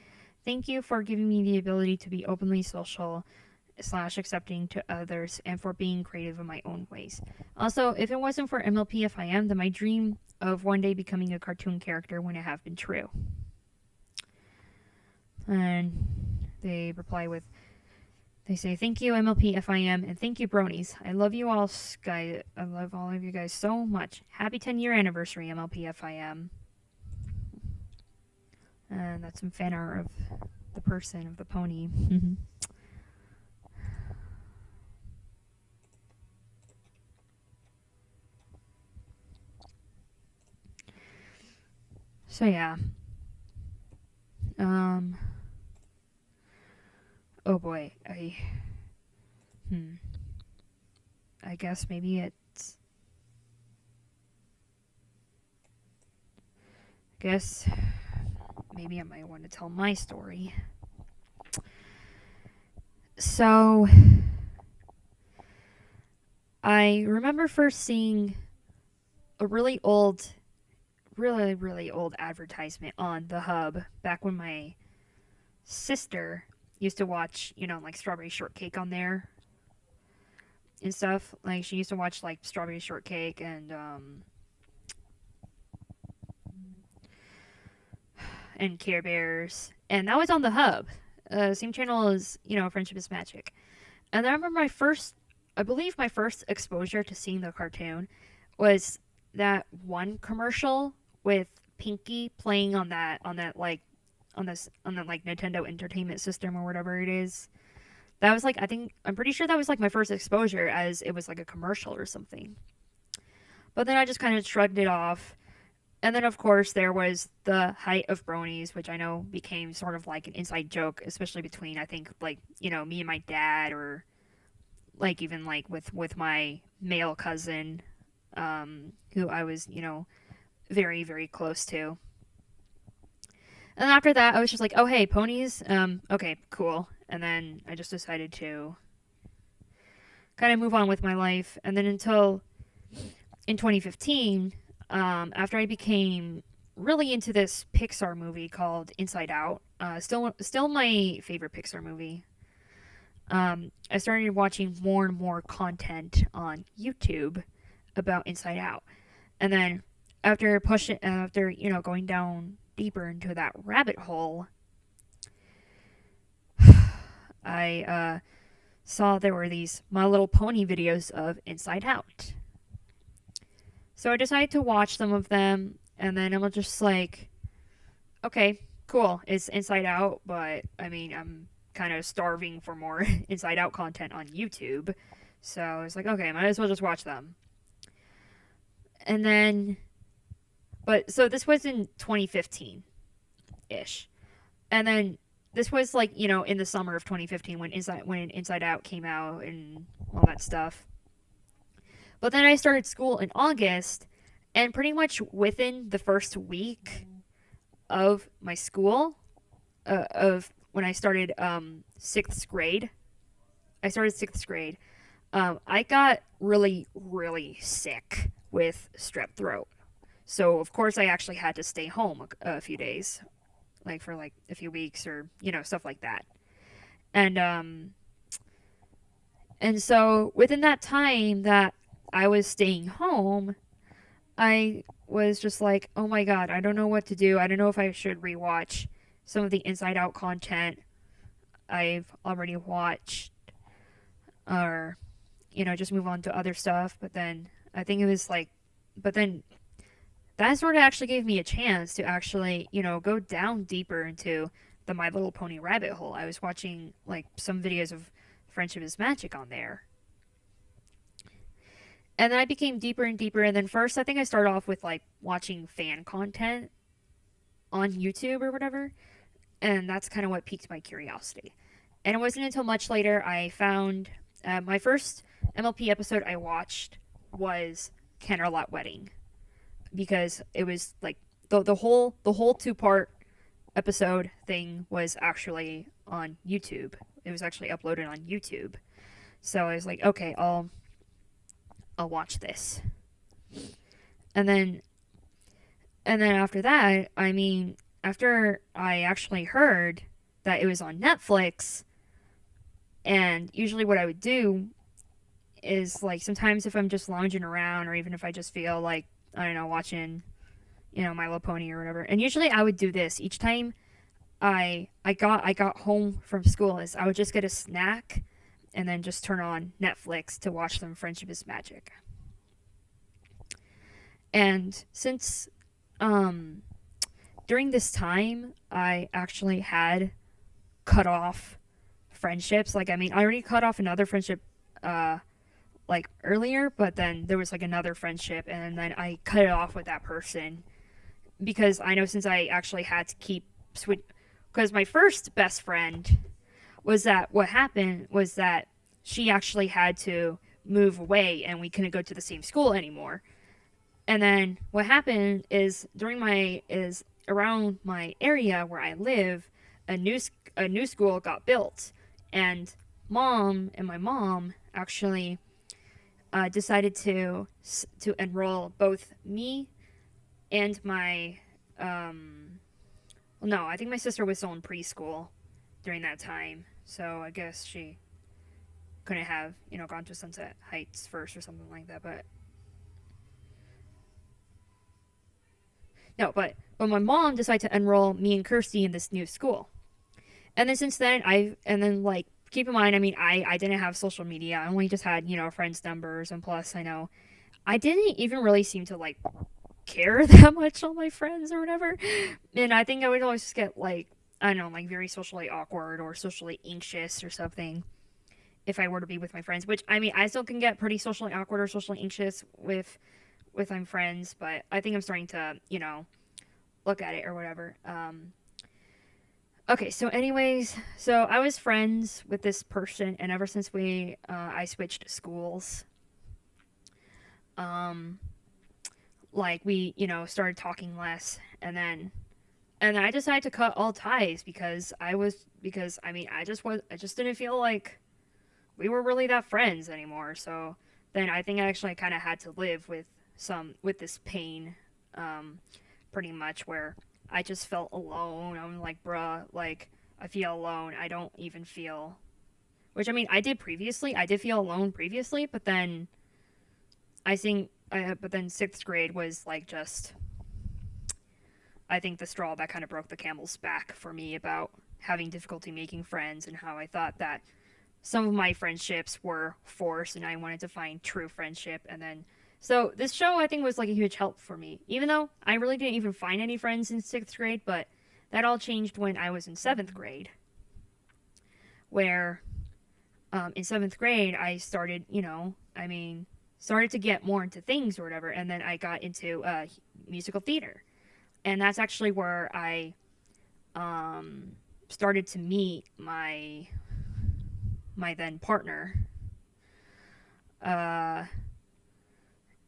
Thank you for giving me the ability to be openly social/accepting to others and for being creative in my own ways. Also, if it wasn't for MLP FIM, then my dream of one day becoming a cartoon character wouldn't have been true." And they reply with, they say, "Thank you, MLP FIM, and thank you, bronies. I love you all, guys. I love all of you guys so much. Happy 10-year anniversary, MLP FIM." And that's some fan art of the person, of the pony. So yeah. Oh boy, I guess maybe it's guess maybe I might want to tell my story. So, I remember first seeing a really old advertisement on the Hub back when my sister used to watch, like Strawberry Shortcake on there and stuff. Like, she used to watch, like, Strawberry Shortcake and Care Bears. And that was on the Hub. Same channel as, Friendship is Magic. And I remember I believe my first exposure to seeing the cartoon was that one commercial with Pinky playing on that Nintendo Entertainment System or whatever it is. That was like, I'm pretty sure that was like my first exposure, as it was like a commercial or something. But then I just kind of shrugged it off. And then, of course, there was the height of bronies, which I know became sort of like an inside joke, especially between, I think, like, me and my dad, or like even like with my male cousin, who I was, very, very close to. And after that, I was just like, oh, hey, ponies? Okay, cool. And then I just decided to kind of move on with my life. And then until in 2015, after I became really into this Pixar movie called Inside Out, still my favorite Pixar movie, I started watching more and more content on YouTube about Inside Out. And then after going down deeper into that rabbit hole, I saw there were these My Little Pony videos of Inside Out. So I decided to watch some of them, and then I'm just like, okay, cool, it's Inside Out, but I mean, I'm kind of starving for more Inside Out content on YouTube. So I was like, okay, might as well just watch them. And then, so this was in 2015-ish. And then this was like, in the summer of 2015 when Inside Out came out and all that stuff. But then I started school in August, and pretty much within the first week of my school, of when I started 6th grade, I got really, really sick with strep throat. So, of course, I actually had to stay home a few days, like for like a few weeks or, stuff like that. And so within that time that I was staying home, I was just like, oh my god, I don't know what to do. I don't know if I should rewatch some of the Inside Out content I've already watched, or, just move on to other stuff. But then I think it was like, that sort of actually gave me a chance to actually, go down deeper into the My Little Pony rabbit hole. I was watching like some videos of Friendship is Magic on there. And then I became deeper and deeper. And then first, I think I started off with like watching fan content on YouTube or whatever. And that's kind of what piqued my curiosity. And it wasn't until much later I found my first MLP episode I watched was Candlelight Wedding, because it was like the whole 2-part episode thing was actually on YouTube. It was actually uploaded on YouTube. So I was like, okay, I'll watch this. And then after that, I mean, after I actually heard that it was on Netflix, and usually what I would do is, like, sometimes if I'm just lounging around, or even if I just feel like, I don't know, watching, My Little Pony or whatever, and usually I would do this each time I got home from school, is I would just get a snack and then just turn on Netflix to watch some Friendship is Magic. And since during this time I actually had cut off friendships, like, I mean, I already cut off another friendship like earlier, but then there was like another friendship, and then I cut it off with that person because I know, since I actually had to keep because my first best friend was that what happened was that she actually had to move away and we couldn't go to the same school anymore. And then what happened is around my area where I live, a new school got built, and my mom actually decided to enroll both me and my well, no, I think my sister was still in preschool during that time, so I guess she couldn't have, gone to Sunset Heights first or something like that. But no, but my mom decided to enroll me and Kirsty in this new school. And then since then, like, keep in mind, I mean, I didn't have social media. I only just had, friends' numbers. And plus, I know I didn't even really seem to, like, care that much on my friends or whatever. And I think I would always just get, like, I don't know, like, very socially awkward or socially anxious or something if I were to be with my friends. Which, I mean, I still can get pretty socially awkward or socially anxious with my friends. But I think I'm starting to, look at it or whatever. Okay, so anyways, so I was friends with this person, and ever since I switched schools, like, we, started talking less, and then I decided to cut all ties because I just didn't feel like we were really that friends anymore. So then I think I actually kind of had to live with this pain, pretty much, where I just felt alone. I'm like, bruh, like, I feel alone. I don't even feel... Which, I mean, I did previously. I did feel alone previously, but then I think... but then 6th grade was, like, just... I think the straw that kind of broke the camel's back for me about having difficulty making friends, and how I thought that some of my friendships were forced, and I wanted to find true friendship, and then... So this show, I think, was like a huge help for me, even though I really didn't even find any friends in 6th grade, but that all changed when I was in 7th grade, where in 7th grade, I started, started to get more into things or whatever, and then I got into musical theater, and that's actually where I started to meet my then partner,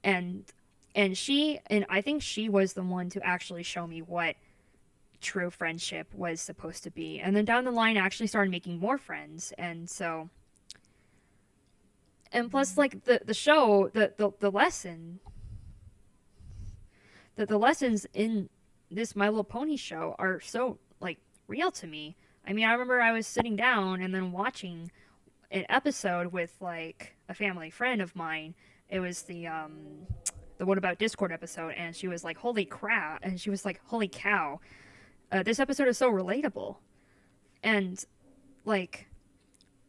and I think she was the one to actually show me what true friendship was supposed to be. And then down the line, I actually started making more friends. And so, and plus, like, the show, the lessons in this My Little Pony show are so, like, real to me. I mean, I remember I was sitting down and then watching an episode with, like, a family friend of mine. It was the What About Discord episode, and she was like, holy crap, and she was like, holy cow, this episode is so relatable, and, like,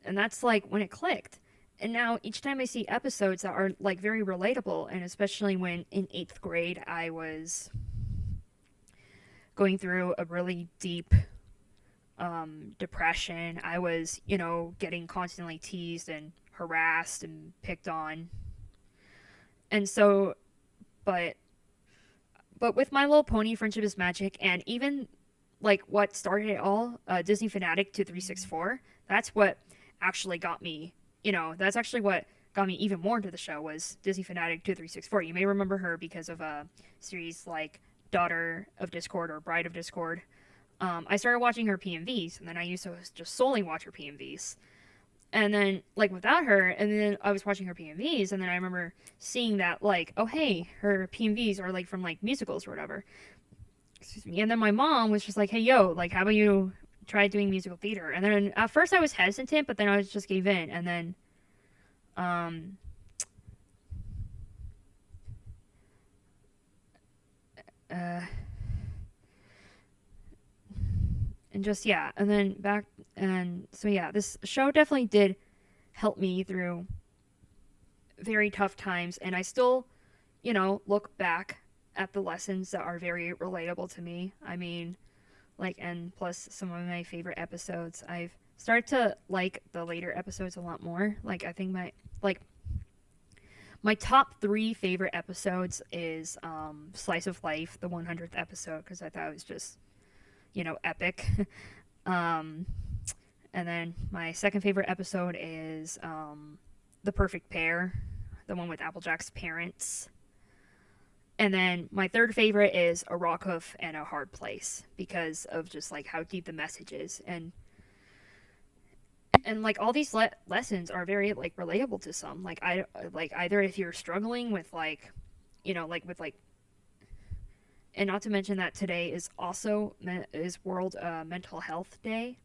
and that's, like, when it clicked. And now, each time I see episodes that are, like, very relatable, and especially when in 8th grade I was going through a really deep depression, I was, getting constantly teased and harassed and picked on. And so, but with My Little Pony, Friendship is Magic, and even, like, what started it all, Disney Fanatic 2364, that's what actually got me, that's actually what got me even more into the show, was Disney Fanatic 2364. You may remember her because of a series like Daughter of Discord or Bride of Discord. I started watching her PMVs, and then I used to just solely watch her PMVs. And then, like, without her, and then I was watching her PMVs, and then I remember seeing that, like, oh, hey, her PMVs are, like, from, like, musicals or whatever. Excuse me. And then my mom was just like, hey, yo, like, how about you try doing musical theater? And then at first I was hesitant, but then I just gave in. And then, and just, yeah, and then so yeah, this show definitely did help me through very tough times, and I still, look back at the lessons that are very relatable to me. I mean, like, and plus some of my favorite episodes, I've started to like the later episodes a lot more. Like, I think my top 3 favorite episodes is Slice of Life, the 100th episode, because I thought it was just, epic. And then my second favorite episode is The Perfect Pair, the one with Applejack's parents. And then my third favorite is A Rock Hoof and A Hard Place because of just like how deep the message is, and like all these lessons are very like relatable to some. Like I like either if you're struggling with like, like with like, and not to mention that today is also is World Mental Health Day.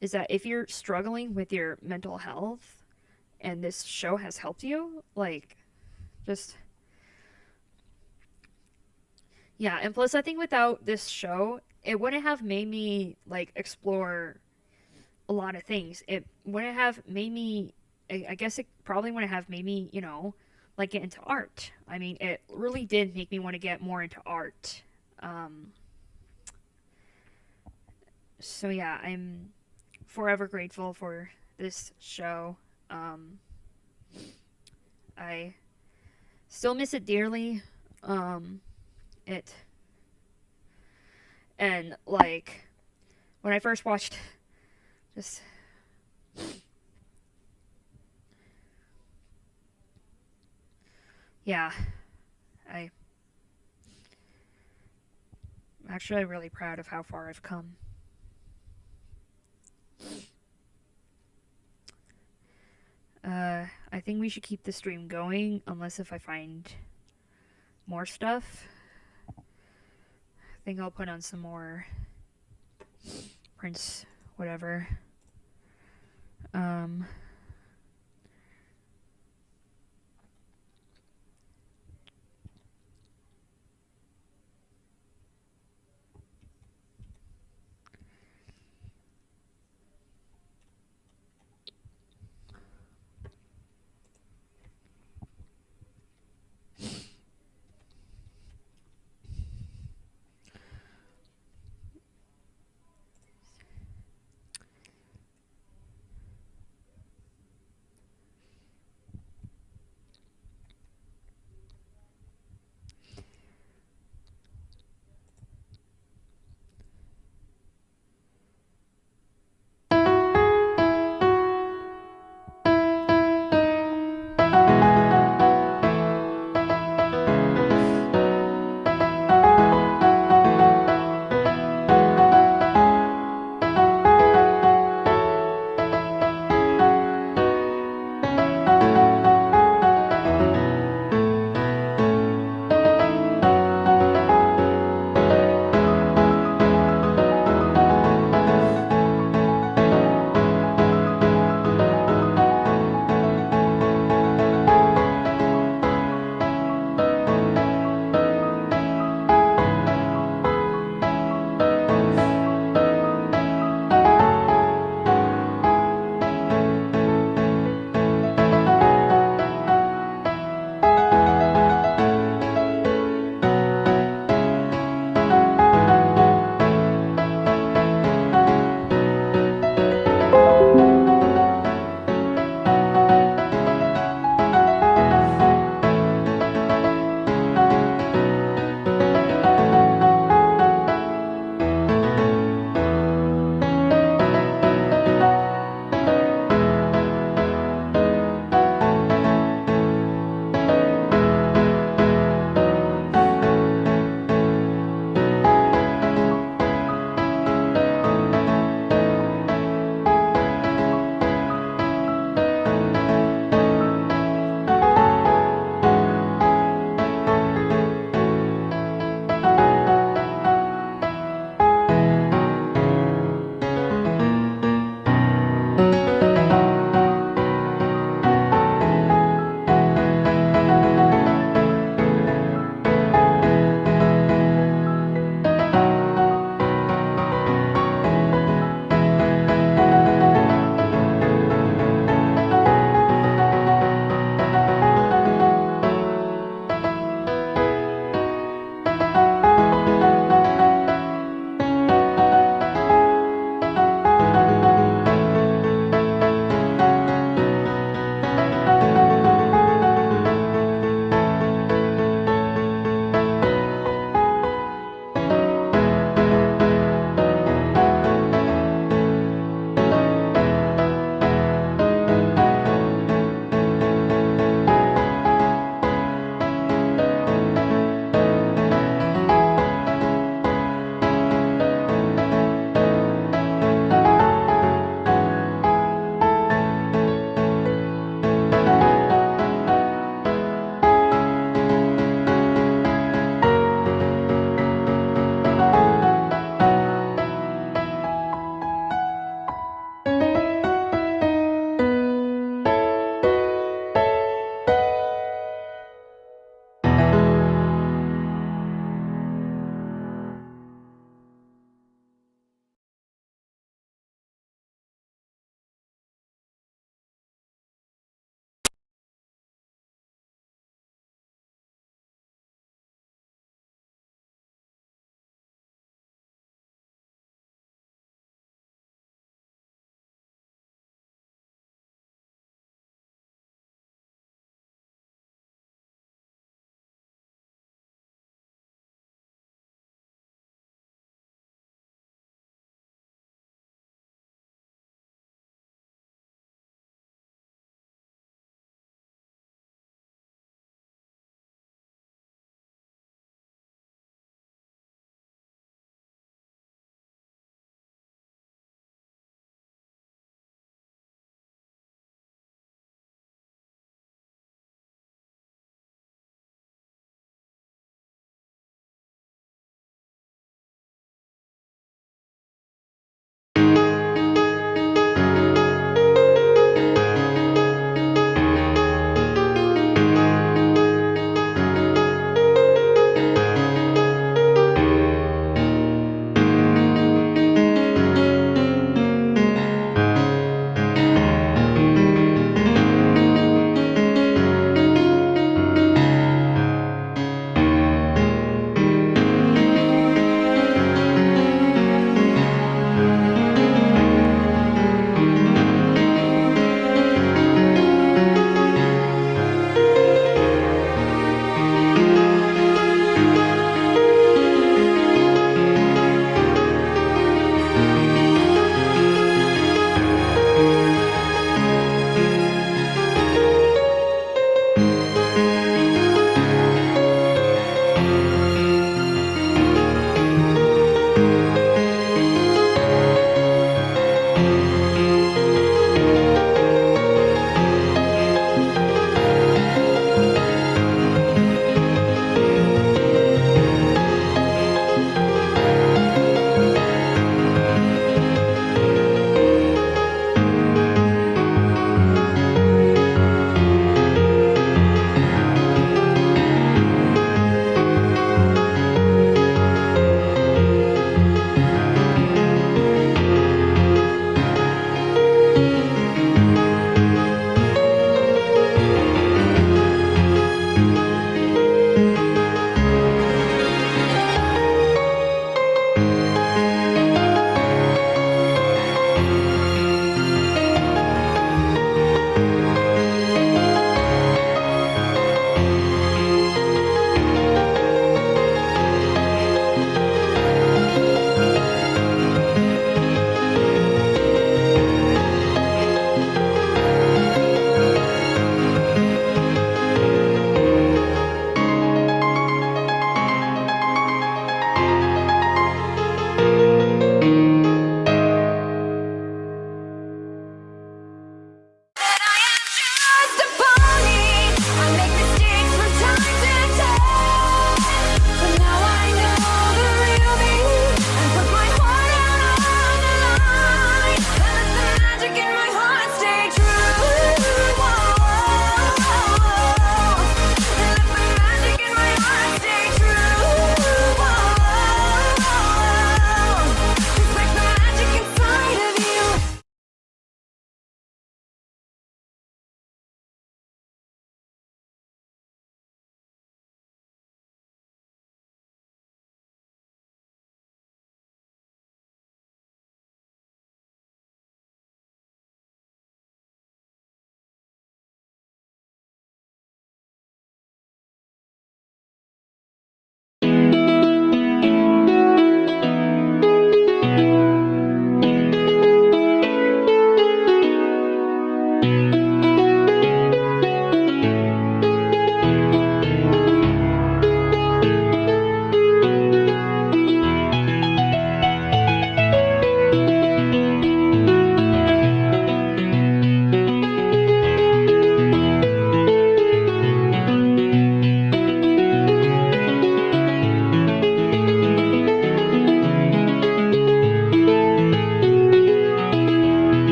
Is that if you're struggling with your mental health, and this show has helped you, like, just yeah. And plus, I think without this show, it wouldn't have made me like explore a lot of things. It wouldn't have made me. I guess it probably wouldn't have made me, like get into art. I mean, it really did make me want to get more into art. Um, so yeah, I'm forever grateful for this show. Um, I still miss it dearly. It and like when I first watched, just yeah, I actually really proud of how far I've come. I think we should keep the stream going unless if I find more stuff. I think I'll put on some more Prince whatever. Um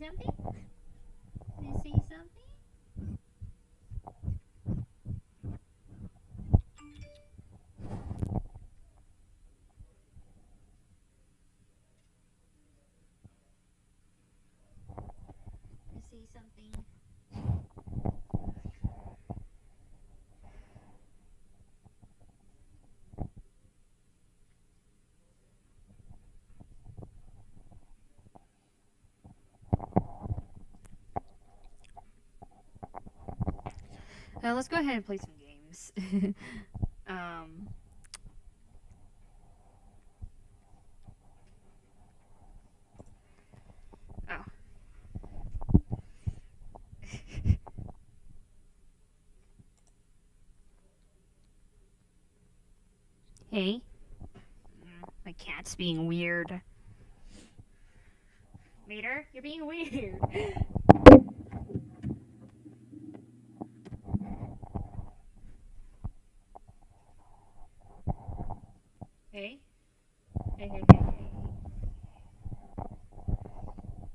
something? Wanna say something? Wanna say something? Let's go ahead and play some games. Oh. Hey. My cat's being weird. Mater, you're being weird. Hey? Hey.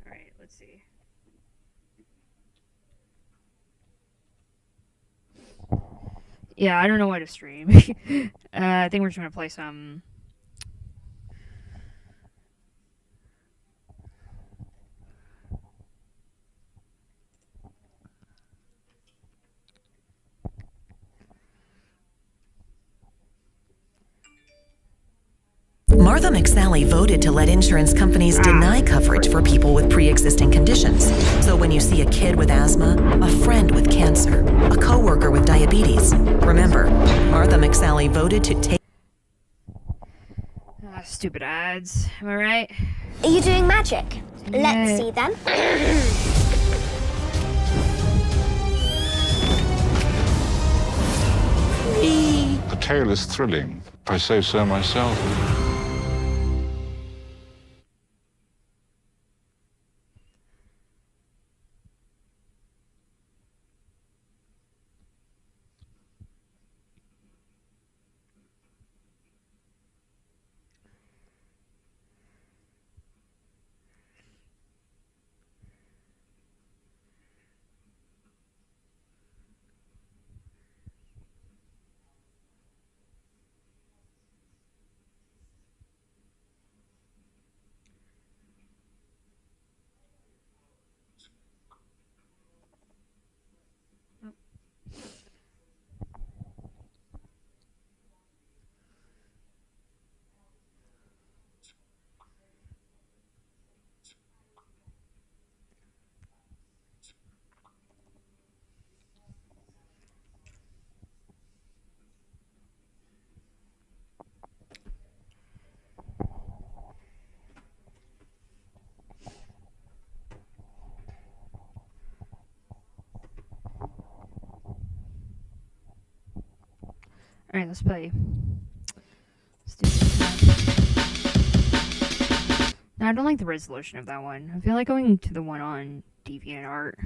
Alright, let's see. Yeah, I don't know why to stream. I think we're just gonna play some... Martha McSally voted to let insurance companies deny coverage for people with pre-existing conditions. So when you see a kid with asthma, a friend with cancer, a coworker with diabetes, remember, Martha McSally voted to take... Stupid ads. Am I right? Are you doing magic? Yeah. Let's see then. The tale is thrilling, if I say so myself. Alright, let's play. Let's do this. No, I don't like the resolution of that one. I feel like going to the one on DeviantArt.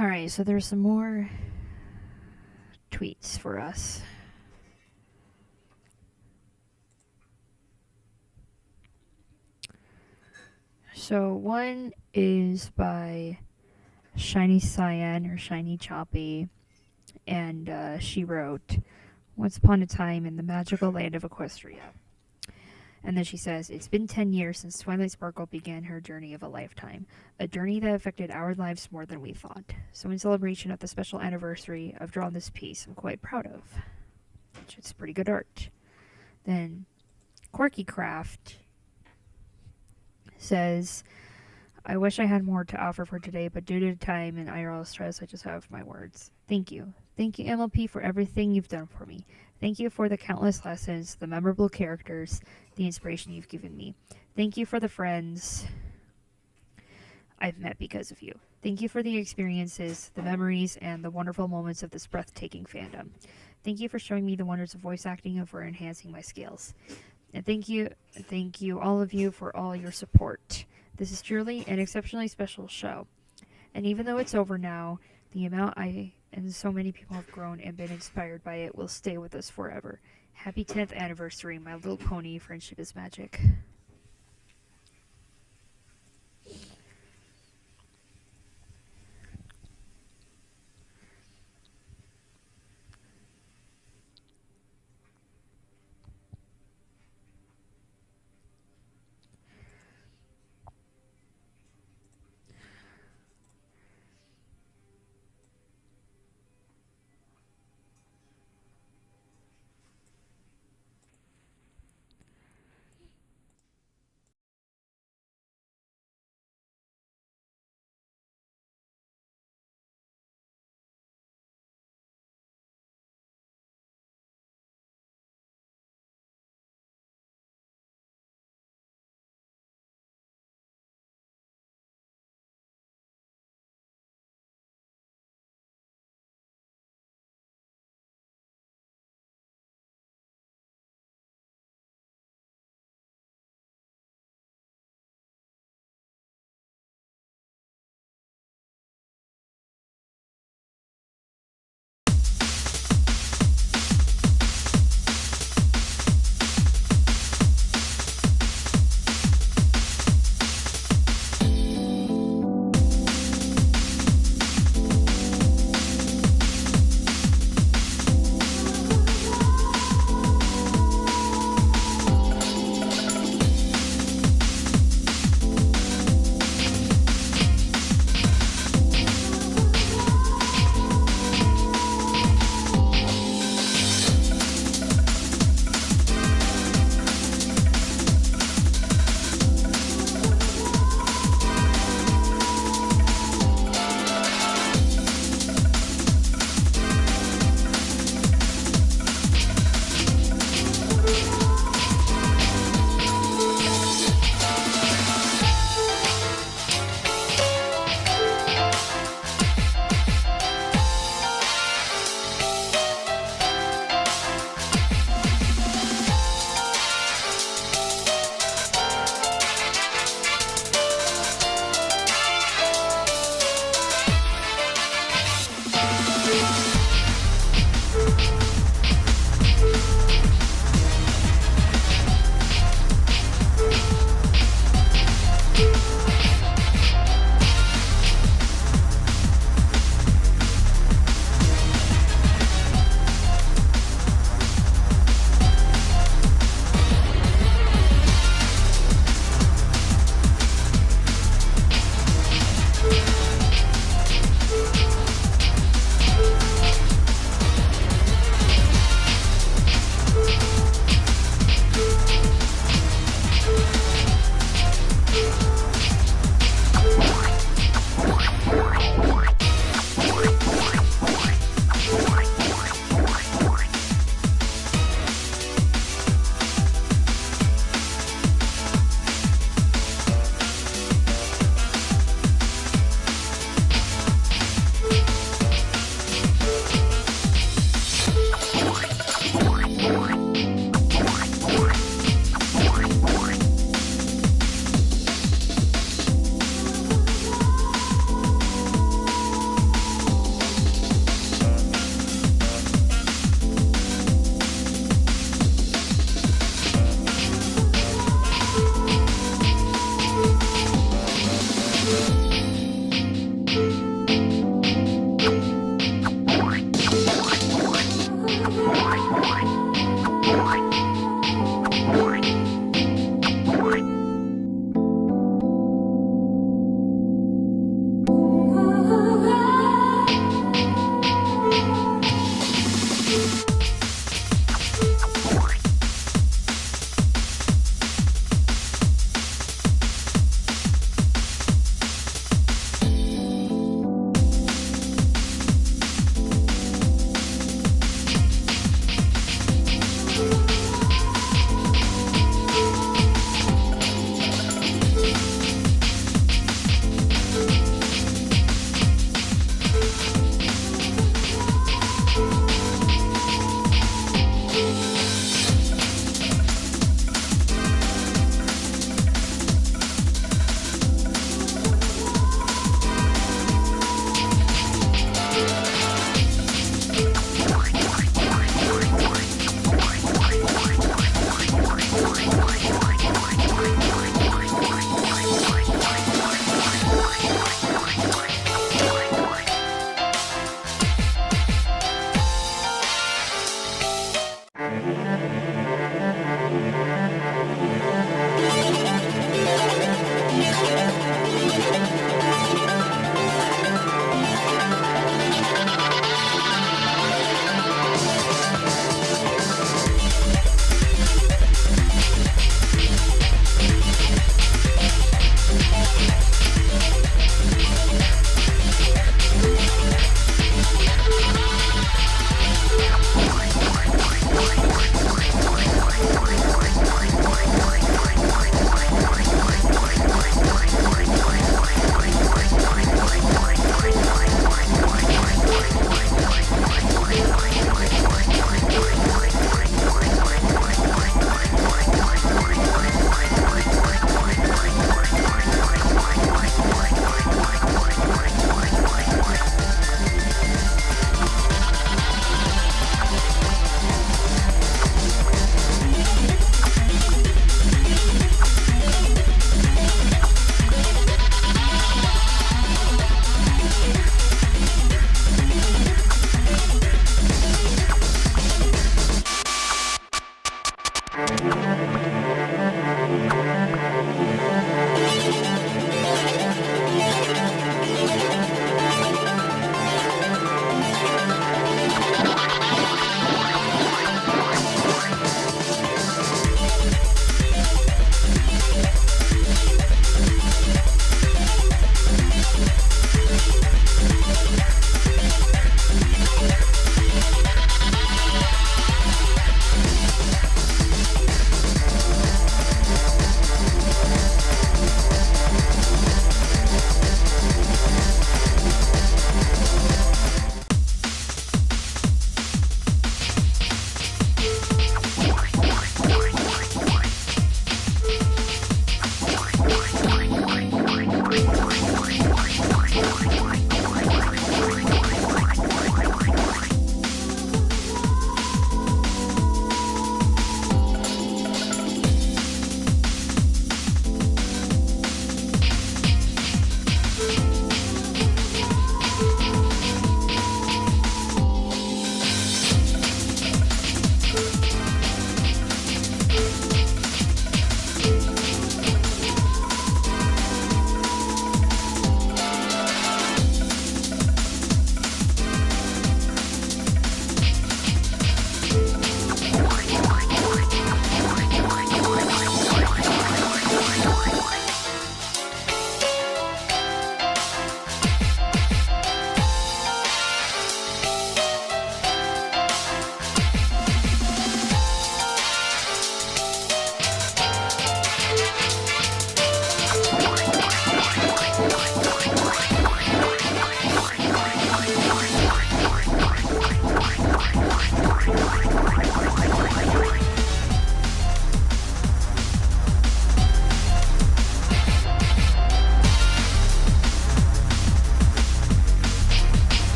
Alright, so there's some more tweets for us. So one is by Shiny Cyan or Shiny Choppy, and she wrote, "Once upon a time in the magical land of Equestria." And then she says, "It's been 10 years since Twilight Sparkle began her journey of a lifetime, a journey that affected our lives more than we thought. So in celebration of the special anniversary, I've drawn this piece I'm quite proud of." Which is pretty good art. Then Quirky Craft says, "I wish I had more to offer for today, but due to time and IRL stress, I just have my words. Thank you. Thank you, MLP, for everything you've done for me. Thank you for the countless lessons, the memorable characters, the inspiration you've given me. Thank you for the friends I've met because of you. Thank you for the experiences, the memories, and the wonderful moments of this breathtaking fandom. Thank you for showing me the wonders of voice acting and for enhancing my skills. And thank you, all of you, for all your support. This is truly an exceptionally special show. And even though it's over now, the amount I and so many people have grown and been inspired by it will stay with us forever. Happy 10th anniversary, My Little Pony. Friendship is magic."